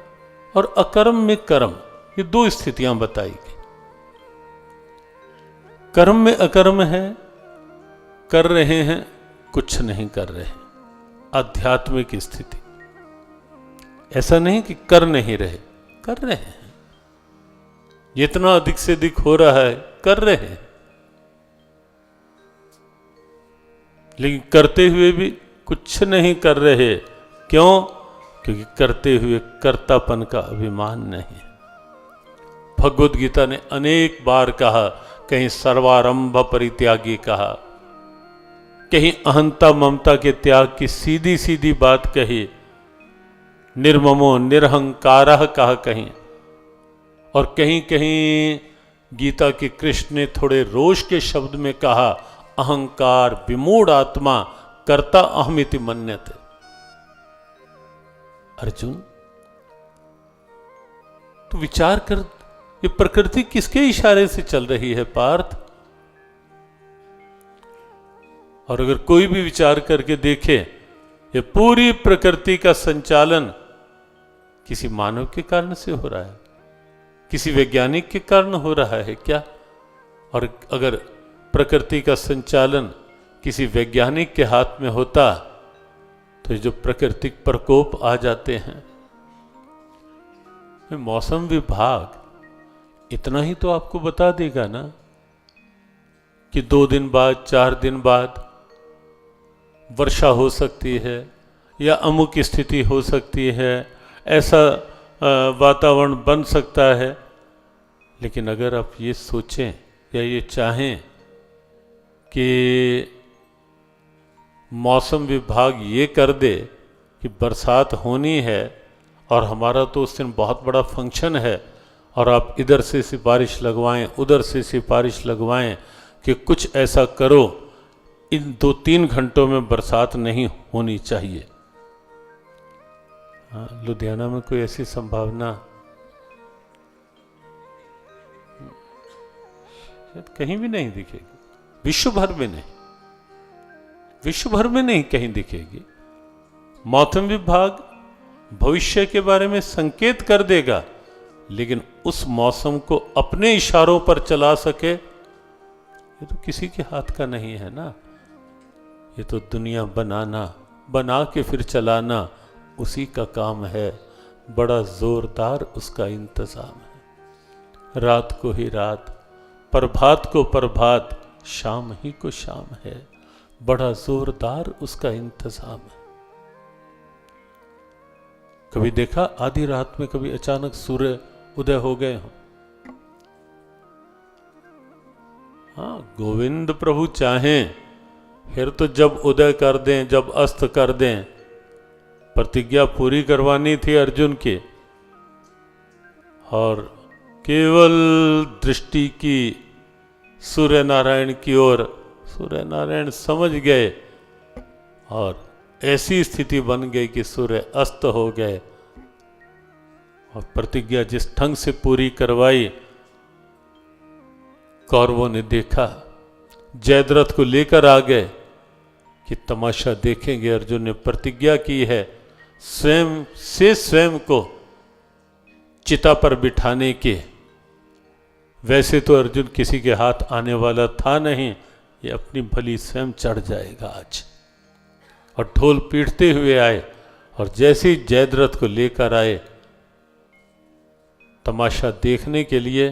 और अकर्म में कर्म, ये दो स्थितियां बताई गई। कर्म में अकर्म है, कर रहे हैं, कुछ नहीं कर रहे, आध्यात्मिक स्थिति। ऐसा नहीं कि कर नहीं रहे, कर रहे हैं, जितना अधिक से अधिक हो रहा है कर रहे हैं, लेकिन करते हुए भी कुछ नहीं कर रहे। क्यों? क्योंकि करते हुए कर्तापन का अभिमान नहीं। भगवद गीता ने अनेक बार कहा, कहीं सर्वारंभ परित्यागी कहा, कहीं अहंता ममता के त्याग की सीधी सीधी बात कही, निर्ममो निरहंकारः कहा कहीं, और कहीं कहीं गीता के कृष्ण ने थोड़े रोष के शब्द में कहा, अहंकार विमूढ़ आत्मा कर्ता अहमिति मन्यते। अर्जुन, तो विचार कर, ये प्रकृति किसके इशारे से चल रही है पार्थ? और अगर कोई भी विचार करके देखे, ये पूरी प्रकृति का संचालन किसी मानव के कारण से हो रहा है, किसी वैज्ञानिक के कारण हो रहा है क्या? और अगर प्रकृति का संचालन किसी वैज्ञानिक के हाथ में होता तो जो प्राकृतिक प्रकोप आ जाते हैं, मौसम विभाग इतना ही तो आपको बता देगा ना कि 2 दिन बाद, 4 दिन बाद वर्षा हो सकती है, या अमुक स्थिति हो सकती है, ऐसा वातावरण बन सकता है। लेकिन अगर आप ये सोचें या ये चाहें कि मौसम विभाग ये कर दे कि बरसात होनी है, और हमारा तो उस दिन बहुत बड़ा फंक्शन है, और आप इधर से सिफारिश लगवाएं, उधर से सिफारिश लगवाएं कि कुछ ऐसा करो, इन 2-3 घंटों में बरसात नहीं होनी चाहिए। हाँ, लुधियाना में कोई ऐसी संभावना कहीं भी नहीं दिखेगी, विश्व भर में नहीं, विश्व भर में नहीं कहीं दिखेगी। मौसम विभाग भविष्य के बारे में संकेत कर देगा, लेकिन उस मौसम को अपने इशारों पर चला सके, ये तो किसी के हाथ का नहीं है ना। ये तो दुनिया बनाना, बना के फिर चलाना उसी का काम है। बड़ा जोरदार उसका इंतजाम है। रात को ही रात, प्रभात को प्रभात, शाम ही को शाम है। बड़ा जोरदार उसका इंतजाम है। कभी देखा आधी रात में कभी अचानक सूर्य उदय हो गए हों? हाँ, गोविंद प्रभु चाहें फिर तो जब उदय कर दें, जब अस्त कर दें। प्रतिज्ञा पूरी करवानी थी अर्जुन की, और केवल दृष्टि की सूर्य नारायण की ओर। सूर्य नारायण समझ गए और ऐसी स्थिति बन गई कि सूर्य अस्त हो गए और प्रतिज्ञा जिस ढंग से पूरी करवाई, कौरवों ने देखा, जयद्रथ को लेकर आ गए कि तमाशा देखेंगे। अर्जुन ने प्रतिज्ञा की है स्वयं को चिता पर बिठाने के। वैसे तो अर्जुन किसी के हाथ आने वाला था नहीं, ये अपनी भली स्वयं चढ़ जाएगा आज। और ढोल पीटते हुए आए और जैसे ही जयद्रथ को लेकर आए तमाशा देखने के लिए,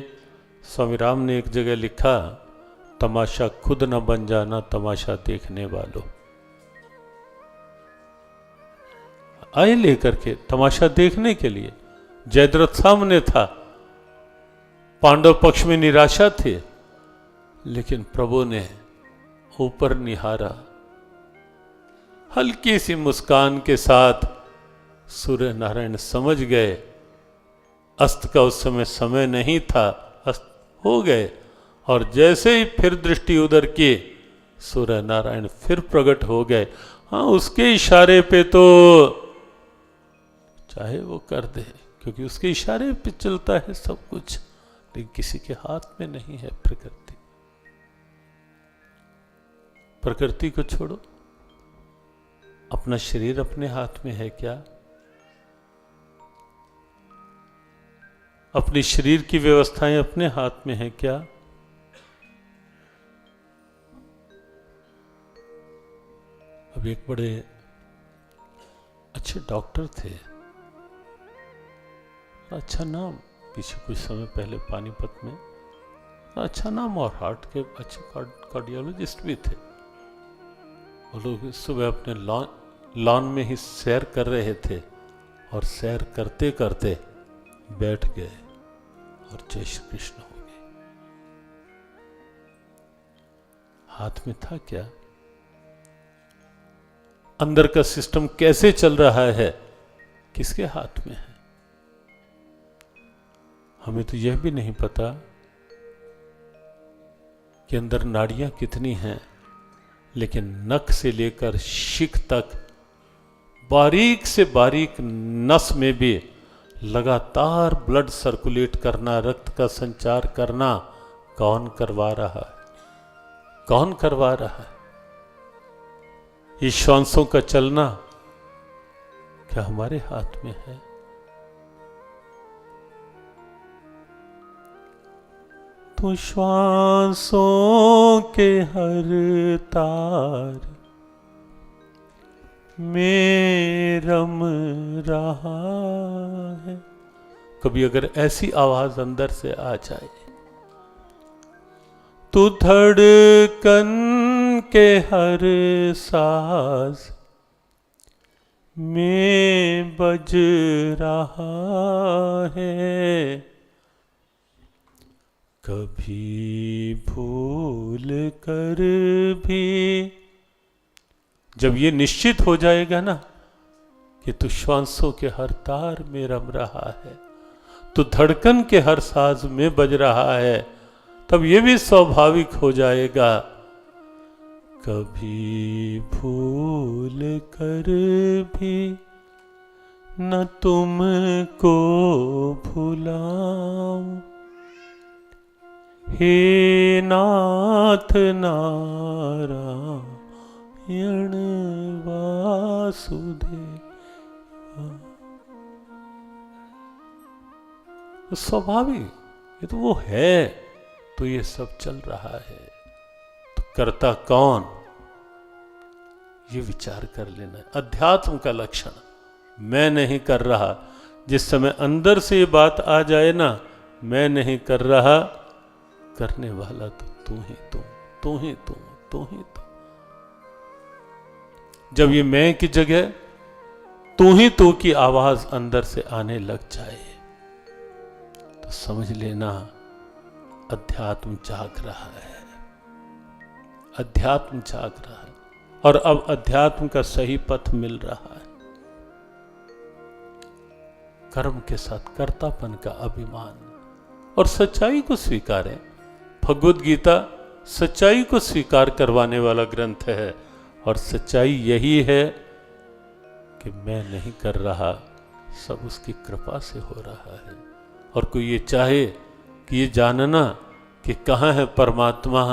स्वामी राम ने एक जगह लिखा, तमाशा खुद न बन जाना तमाशा देखने वालों। आए लेकर के तमाशा देखने के लिए। जयद्रथ सामने था, पांडव पक्ष में निराशा थे, लेकिन प्रभु ने ऊपर निहारा, हल्की सी मुस्कान के साथ सूर्य नारायण समझ गए अस्त का उस समय नहीं था, अस्त हो गए। और जैसे ही फिर दृष्टि उधर की, सूर्य नारायण फिर प्रकट हो गए। हाँ, उसके इशारे पे तो चाहे वो कर दे, क्योंकि उसके इशारे पे चलता है सब कुछ, लेकिन किसी के हाथ में नहीं है प्रकृति। प्रकृति को छोड़ो, अपना शरीर अपने हाथ में है क्या? अपने शरीर की व्यवस्थाएं अपने हाथ में है क्या? अब एक बड़े अच्छे डॉक्टर थे, अच्छा नाम, पीछे कुछ समय पहले पानीपत में अच्छा नाम, और हार्ट के अच्छे कार्डियोलॉजिस्ट भी थे। वो लोग सुबह अपने लॉन में ही सैर कर रहे थे और सैर करते करते बैठ गए और जय श्री कृष्ण हो गए। हाथ में था क्या? अंदर का सिस्टम कैसे चल रहा है, किसके हाथ में है? हमें तो यह भी नहीं पता कि अंदर नाड़ियां कितनी हैं, लेकिन नख से लेकर शिख तक बारीक से बारीक नस में भी लगातार ब्लड सर्कुलेट करना, रक्त का संचार करना कौन करवा रहा है? कौन करवा रहा है? ये श्वासों का चलना क्या हमारे हाथ में है? तो श्वासों के हर तार में रम रहा है। कभी अगर ऐसी आवाज अंदर से आ जाए, तो धड़कन के हर साज में बज रहा है। कभी भूल कर भी, जब ये निश्चित हो जाएगा ना कि तू श्वासों के हर तार में रम रहा है, तो धड़कन के हर साज में बज रहा है, तब ये भी स्वाभाविक हो जाएगा, कभी भूल कर भी न तुमको भुलाऊं, हे नाथ नारायण वासुदेव। स्वाभाविक, ये तो वो है, तो ये सब चल रहा है, तो करता कौन? ये विचार कर लेना। अध्यात्म का लक्षण, मैं नहीं कर रहा। जिस समय अंदर से ये बात आ जाए ना, मैं नहीं कर रहा, करने वाला तो तू ही तू, तू ही तू, तू ही तू। जब ये मैं की जगह तू ही तू की आवाज अंदर से आने लग जाए, तो समझ लेना अध्यात्म जाग रहा है, अध्यात्म जाग रहा है। और अब अध्यात्म का सही पथ मिल रहा है। कर्म के साथ कर्तापन का अभिमान और सच्चाई को स्वीकारें। भगवद गीता सच्चाई को स्वीकार करवाने वाला ग्रंथ है, और सच्चाई यही है कि मैं नहीं कर रहा, सब उसकी कृपा से हो रहा है। और कोई ये चाहे कि ये जानना कि कहाँ है परमात्मा,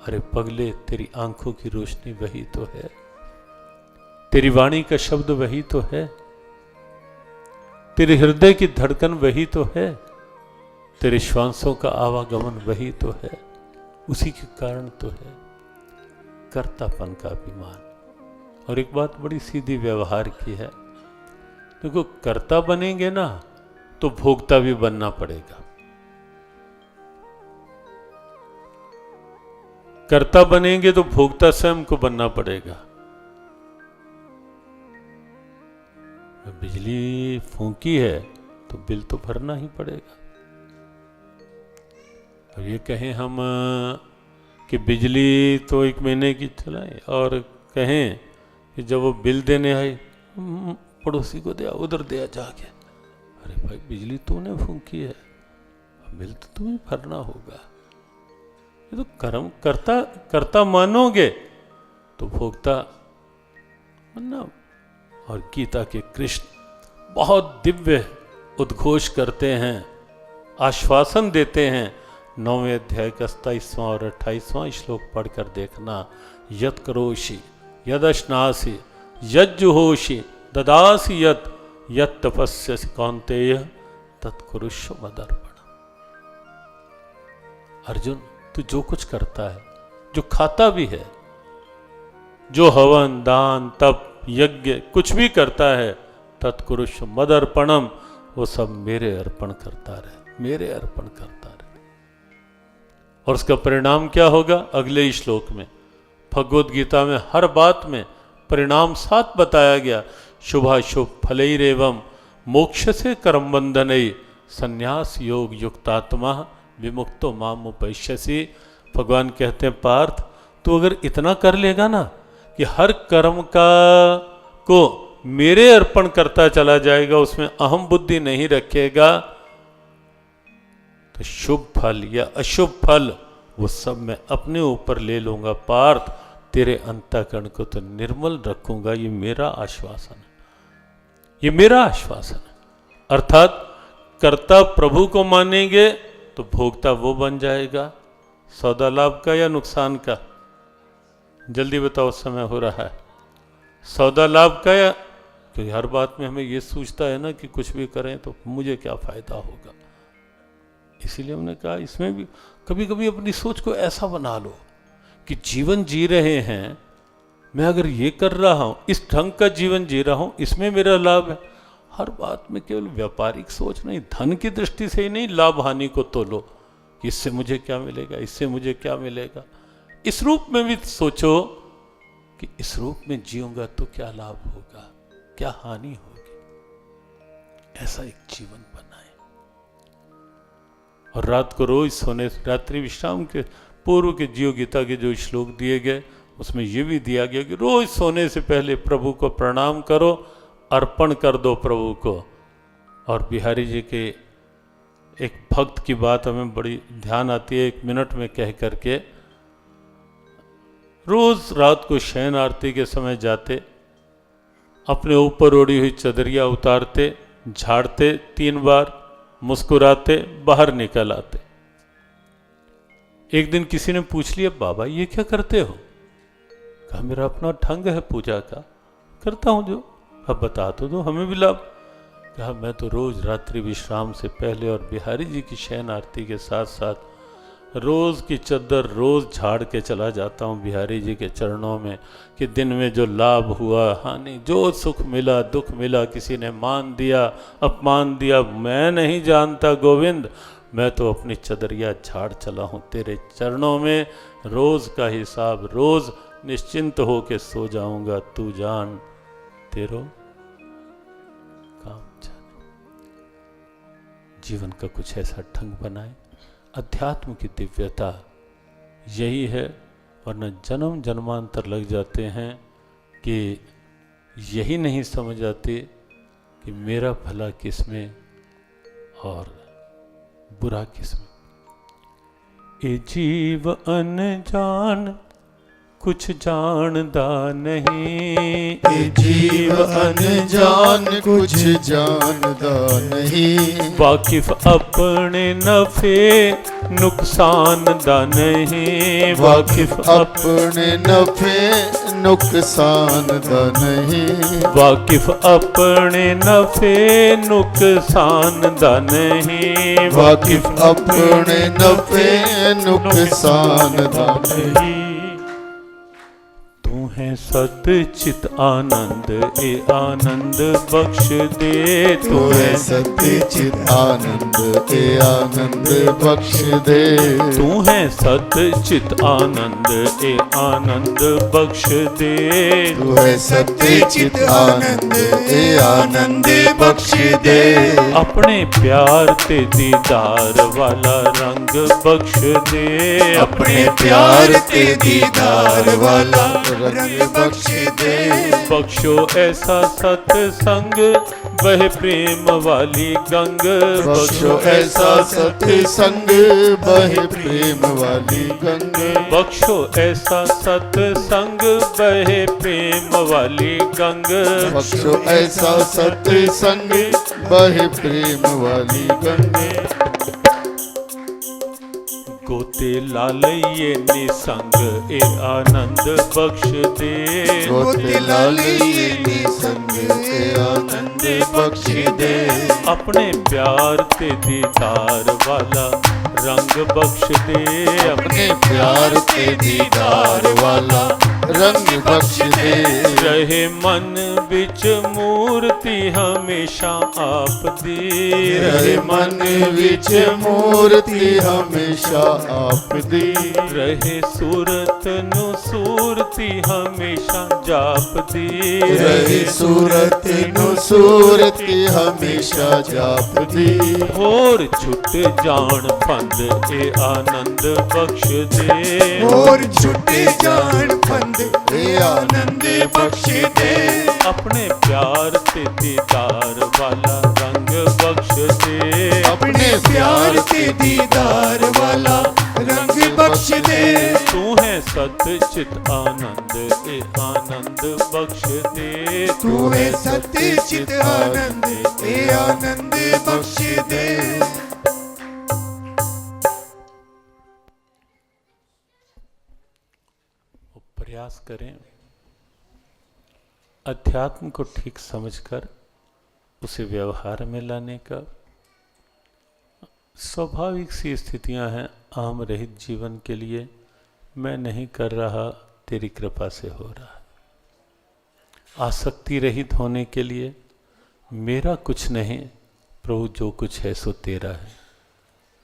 अरे पगले तेरी आंखों की रोशनी वही तो है, तेरी वाणी का शब्द वही तो है, तेरे हृदय की धड़कन वही तो है, तेरे श्वासों का आवागमन वही तो है, उसी के कारण तो है कर्तापन का अभिमान। और एक बात बड़ी सीधी व्यवहार की है, देखो कर्ता बनेंगे ना तो भोक्ता भी बनना पड़ेगा। कर्ता बनेंगे तो भोक्ता स्वयं को बनना पड़ेगा। बिजली फूंकी है तो बिल तो भरना ही पड़ेगा। अब ये कहें हम कि बिजली तो 1 महीने की चलाएं और कहें कि जब वो बिल देने आए पड़ोसी को दिया, उधर दिया जाके, अरे भाई बिजली तूने फूंकी है, बिल तो तुम्हें भरना होगा। ये तो कर्म करता मानोगे तो भोक्ता बनना। और गीता के कृष्ण बहुत दिव्य उद्घोष करते हैं, आश्वासन देते हैं। 9वें अध्याय का 27वां और 28वां श्लोक पढ़कर देखना। यत् करोषि यदश्नासि यज्जुहोषि ददासि यत् तपस्यसि कौन्तेय तत्कुरुष्व मदर्पण। अर्जुन, तू जो कुछ करता है, जो खाता भी है, जो हवन दान तप यज्ञ कुछ भी करता है, तत्कुरुष्व मदर्पणम, वो सब मेरे अर्पण करता रहे, मेरे अर्पण करता रहे। और उसका परिणाम क्या होगा? अगले श्लोक में भगवद गीता में हर बात में परिणाम साथ बताया गया। शुभाशुभ फलैरेवं मोक्ष से कर्म बंधनई संन्यास योग युक्तात्मा विमुक्तो माम उपैष्यसि। भगवान कहते हैं पार्थ, तू अगर इतना कर लेगा ना कि हर कर्म को मेरे अर्पण करता चला जाएगा, उसमें अहम बुद्धि नहीं रखेगा, तो शुभ फल या अशुभ फल वो सब मैं अपने ऊपर ले लूंगा पार्थ। तेरे अंतःकरण को तो निर्मल रखूंगा, ये मेरा आश्वासन है, ये मेरा आश्वासन है। अर्थात कर्ता प्रभु को मानेंगे तो भोक्ता वो बन जाएगा। सौदा लाभ का या नुकसान का? जल्दी बताओ, समय हो रहा है। सौदा लाभ का या, क्योंकि हर बात में हमें ये सोचता है ना कि कुछ भी करें तो मुझे क्या फायदा होगा। इसीलिए हमने कहा इसमें भी कभी कभी अपनी सोच को ऐसा बना लो कि जीवन जी रहे हैं, मैं अगर ये कर रहा हूं, इस ढंग का जीवन जी रहा हूं, इसमें मेरा लाभ है। हर बात में केवल व्यापारिक सोच नहीं, धन की दृष्टि से ही नहीं लाभ हानि को तोलो कि इससे मुझे क्या मिलेगा, इससे मुझे क्या मिलेगा। इस रूप में भी सोचो कि इस रूप में जीऊंगा तो क्या लाभ होगा, क्या हानि होगी। ऐसा एक जीवन बनाए। और रात को रोज सोने, रात्रि विश्राम के पूर्व के जीव गीता के जो श्लोक दिए गए उसमें यह भी दिया गया कि रोज सोने से पहले प्रभु को प्रणाम करो, अर्पण कर दो प्रभु को। और बिहारी जी के एक भक्त की बात हमें बड़ी ध्यान आती है, 1 मिनट में कह करके, रोज रात को शयन आरती के समय जाते, अपने ऊपर ओढ़ी हुई चदरिया उतारते, झाड़ते 3 बार, मुस्कुराते, बाहर निकल आते। एक दिन किसी ने पूछ लिया, बाबा ये क्या करते हो? कहा मेरा अपना ढंग है पूजा का, करता हूं जो। अब बता तो दो, हमें भी लाभ। कहा मैं तो रोज रात्रि विश्राम से पहले और बिहारी जी की शयन आरती के साथ साथ रोज की चद्दर रोज झाड़ के चला जाता हूँ बिहारी जी के चरणों में, कि दिन में जो लाभ हुआ हानि, जो सुख मिला दुख मिला, किसी ने मान दिया अपमान दिया, मैं नहीं जानता गोविंद, मैं तो अपनी चदरिया झाड़ चला हूँ तेरे चरणों में। रोज का हिसाब रोज निश्चिंत हो के सो जाऊंगा, तू जान तेरो काम जाने। जीवन का कुछ ऐसा ढंग बनाए। अध्यात्म की दिव्यता यही है, वरना जन्म जन्मांतर लग जाते हैं कि यही नहीं समझ आते कि मेरा भला किसमें और बुरा किसमें। ए जीव अनजान कुछ जानदा नहीं। ये जीव अनजान कुछ जानदा नहीं। वाकिफ अपने नफे नुकसान दा नहीं। वाकिफ अपने नफे नुकसान दा नहीं। वाकिफ अपने नफे नुकसान दा नहीं। वाकिफ अपने नफे नुकसान दा नहीं। तू है सत चित आनंद, ए आनंद बख्श दे। तू है सत्य चित आनंद, ए आनंद बख्श दे। तू है सत चित आनंद, ए आनंद बख्श दे। तू है सत्य चित आनंद, ए आनंद बख्श दे। अपने प्यार ते दीदार वाला रंग बख्श दे। अपने प्यार ते दीदार वाला रंग बख्श दे। बख्शो ऐसा सत्संग वह प्रेम वाली गंग। बख्शो ऐसा सत्संग बहे प्रेम वाली गंग। बख्शो ऐसा सत्संग बहे प्रेम वाली गंग। बख्शो ऐसा सत्संग बहे प्रेम वाली गंग। गोते लालये निसंग, ए आनंद बख्श दे। गोते लालिये निसंग, ए आनंद बख्श दे। अपने प्यार ते दीदार वाला रंग बख्श दे। अपने प्यार ते दीदार वाला रंग बख्श दे। रहे मन बिच मूर्ति हमेशा आप दी। रहे मन विच मूर्ति हमेशा आप दी। रहे सूरत नु सूरती हमेशा जाप दी। रहे सूरत नु सूरति हमेशा जाप दी। होर छुट जान फंद, ए आनंद बख्श दे। और छुटे जान फंद, ए आनंद बख्श दे। अपने प्यार ते दीदार वाला रंग बख्श दे। अपने प्यार के दीदार वाला रंग बख्श दे। तू है सत चित आनंद, ए आनंद बख्श दे। तू है सत्य चित आनंद, ए आनंद बख्श दे। प्रयास करें अध्यात्म को ठीक समझकर उसे व्यवहार में लाने का। स्वाभाविक सी स्थितियां हैं अहम रहित जीवन के लिए। मैं नहीं कर रहा, तेरी कृपा से हो रहा है। आसक्ति रहित होने के लिए मेरा कुछ नहीं, प्रभु जो कुछ है सो तेरा है,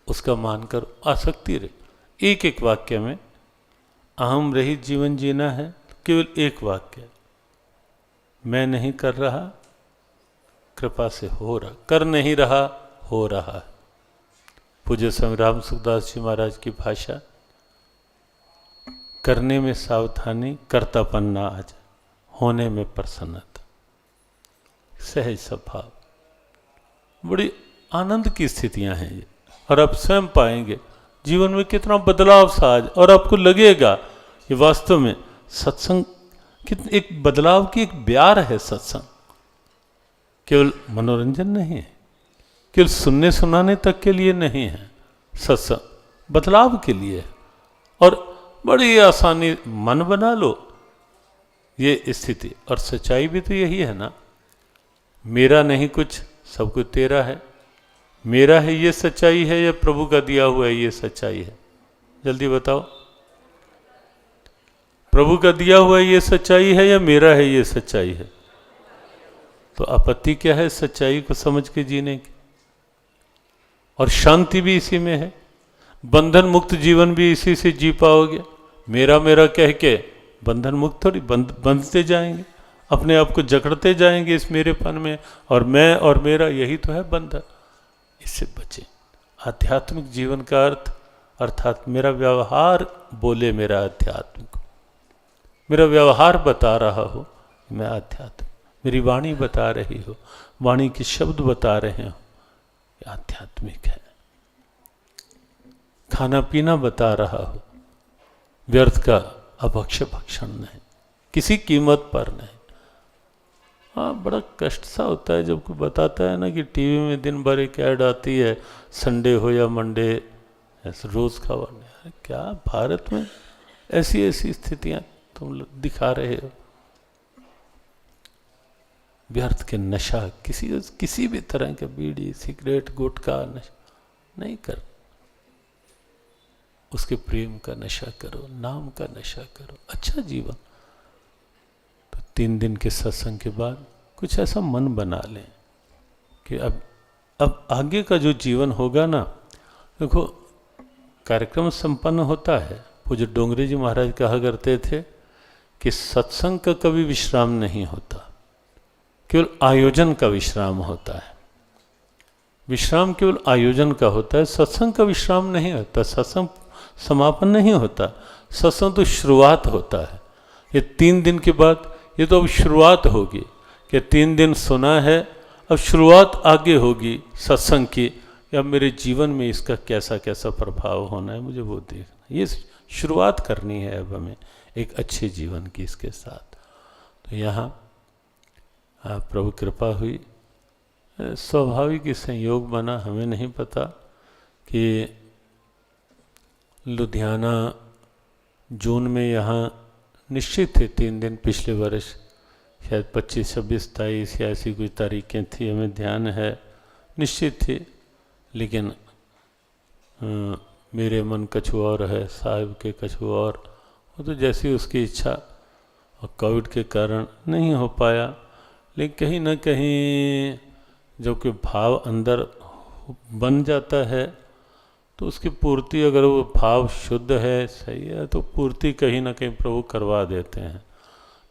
उसका मानकर आसक्ति रहे। एक एक वाक्य में अहम रहित जीवन जीना है तो केवल एक वाक्य, मैं नहीं कर रहा, कृपा से हो रहा। कर नहीं रहा, हो रहा है। पूज्य स्वामी राम सुखदास जी महाराज की भाषा, करने में सावधानी, कर्तापन ना आ जाए, होने में प्रसन्नता, सहज स्वभाव, बड़ी आनंद की स्थितियां हैं ये। और आप स्वयं पाएंगे जीवन में कितना बदलाव सा आज, और आपको लगेगा ये वास्तव में सत्संग कितने एक बदलाव की एक ब्यार है। सत्संग केवल मनोरंजन नहीं है, केवल सुनने सुनाने तक के लिए नहीं है। सत्संग बदलाव के लिए है। और बड़ी आसानी मन बना लो ये स्थिति। और सच्चाई भी तो यही है ना, मेरा नहीं कुछ, सब कुछ तेरा है। मेरा है ये सच्चाई है या प्रभु का दिया हुआ है ये सच्चाई है? जल्दी बताओ, प्रभु का दिया हुआ है ये सच्चाई है या मेरा है ये सच्चाई है? तो आपत्ति क्या है सच्चाई को समझ के जीने की? और शांति भी इसी में है। बंधन मुक्त जीवन भी इसी से जी पाओगे। मेरा मेरा कह के बंधन मुक्त थोड़ी, बंधते जाएंगे, अपने आप को जकड़ते जाएंगे इस मेरेपन में, और मैं और मेरा यही तो है बंधन। इससे बचें। आध्यात्मिक जीवन का अर्थ अर्थात मेरा व्यवहार बोले मेरा अध्यात्म को, मेरा व्यवहार बता रहा हो मैं आध्यात्म, मेरी वाणी बता रही हो, वाणी के शब्द बता रहे हो, आध्यात्मिक है। खाना पीना बता रहा हो, व्यर्थ का अभक्ष भक्षण नहीं, किसी कीमत पर नहीं। हाँ, बड़ा कष्ट सा होता है जब कोई बताता है ना कि टीवी में दिन भर एक ऐड आती है, संडे हो या मंडे ऐसे रोज खाओ। क्या भारत में ऐसी ऐसी स्थितियां तुम दिखा रहे हो? व्यर्थ के नशा, किसी भी तरह के बीड़ी सिगरेट गुटखा नशा नहीं कर, उसके प्रेम का नशा करो, नाम का नशा करो, अच्छा जीवन। तो 3 दिन के सत्संग के बाद कुछ ऐसा मन बना लें कि अब आगे का जो जीवन होगा ना, देखो कार्यक्रम संपन्न होता है। पूज्य डोंगरे जी महाराज कहा करते थे कि सत्संग का कभी विश्राम नहीं होता, केवल आयोजन का विश्राम होता है। विश्राम केवल आयोजन का होता है, सत्संग का विश्राम नहीं होता, सत्संग समापन नहीं होता, सत्संग तो शुरुआत होता है। ये 3 दिन के बाद ये तो अब शुरुआत होगी कि 3 दिन सुना है, अब शुरुआत आगे होगी सत्संग की, या मेरे जीवन में इसका कैसा कैसा प्रभाव होना है मुझे वो देखना, ये शुरुआत करनी है अब हमें एक अच्छे जीवन की इसके साथ। तो यहाँ प्रभु कृपा हुई, स्वाभाविक संयोग बना, हमें नहीं पता कि लुधियाना जून में यहाँ निश्चित थे 3 दिन, पिछले वर्ष शायद 25, 26, 27 या ऐसी कोई तारीखें थी, हमें ध्यान है, निश्चित थी। लेकिन मेरे मन कछु और है, साहिब के कछु और, वो तो जैसी उसकी इच्छा, और कोविड के कारण नहीं हो पाया। लेकिन कहीं ना कहीं जो कि भाव अंदर बन जाता है तो उसकी पूर्ति, अगर वो भाव शुद्ध है, सही है, तो पूर्ति कहीं ना कहीं प्रभु करवा देते हैं।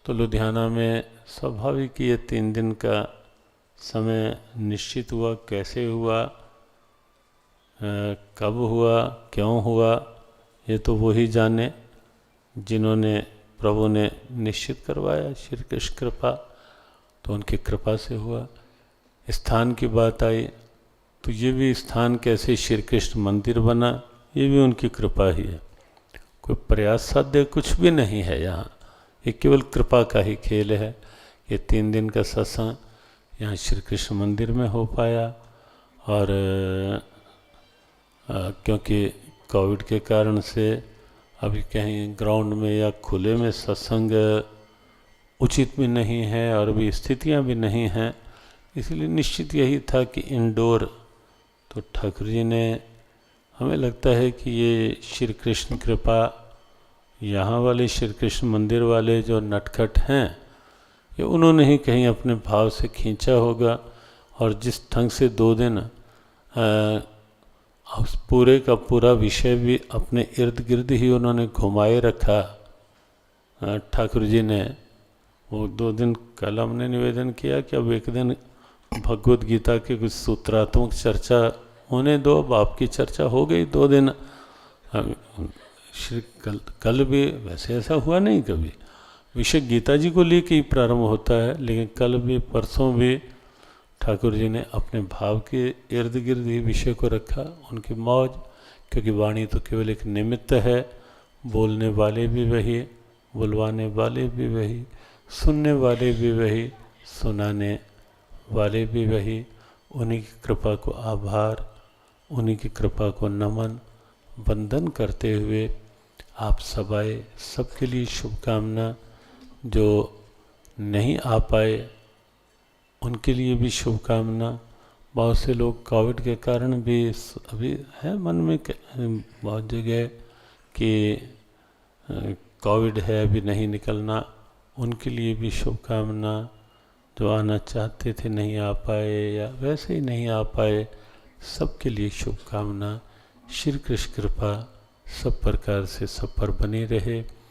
तो लुधियाना में स्वाभाविक ये 3 दिन का समय निश्चित हुआ। कैसे हुआ, कब हुआ, क्यों हुआ, ये तो वो ही जाने जिन्होंने प्रभु ने निश्चित करवाया, श्री कृष्ण कृपा, तो उनकी कृपा से हुआ। स्थान की बात आई तो ये भी स्थान कैसे श्री कृष्ण मंदिर बना, ये भी उनकी कृपा ही है, कोई प्रयास साध्य कुछ भी नहीं है यहाँ, ये केवल कृपा का ही खेल है। ये 3 दिन का सत्संग यहाँ श्री कृष्ण मंदिर में हो पाया, और क्योंकि कोविड के कारण से अभी कहीं ग्राउंड में या खुले में सत्संग उचित भी नहीं है और भी स्थितियाँ भी नहीं हैं, इसलिए निश्चित यही था कि इंडोर। तो ठाकुर जी ने, हमें लगता है कि ये श्री कृष्ण कृपा, यहाँ वाले श्री कृष्ण मंदिर वाले जो नटखट हैं, ये उन्होंने ही कहीं अपने भाव से खींचा होगा, और जिस ढंग से 2 दिन उस पूरे का पूरा विषय भी अपने इर्द गिर्द ही उन्होंने घुमाए रखा ठाकुर जी ने। वो 2 दिन कल हमने निवेदन किया कि अब एक दिन भगवत गीता के कुछ सूत्रात्मक चर्चा होने दो, अब आपकी चर्चा हो गई 2 दिन। श्री कल भी वैसे ऐसा हुआ नहीं कभी, विषय गीता जी को लेके ही प्रारंभ होता है, लेकिन कल भी परसों भी ठाकुर जी ने अपने भाव के इर्द गिर्द ही विषय को रखा, उनकी मौज, क्योंकि वाणी तो केवल एक निमित्त है, बोलने वाले भी वही, बुलवाने वाले भी वही, सुनने वाले भी वही, सुनाने वाले भी वही। उन्हीं की कृपा को आभार, उन्हीं की कृपा को नमन वंदन करते हुए आप सब आए, सबके लिए शुभकामना। जो नहीं आ पाए उनके लिए भी शुभकामना। बहुत से लोग कोविड के कारण भी अभी है मन में बहुत जगह कि कोविड है अभी नहीं निकलना, उनके लिए भी शुभकामना। जो आना चाहते थे नहीं आ पाए या वैसे ही नहीं आ पाए, सबके लिए शुभकामना। श्री कृष्ण कृपा सब प्रकार से सब पर बनी रहे।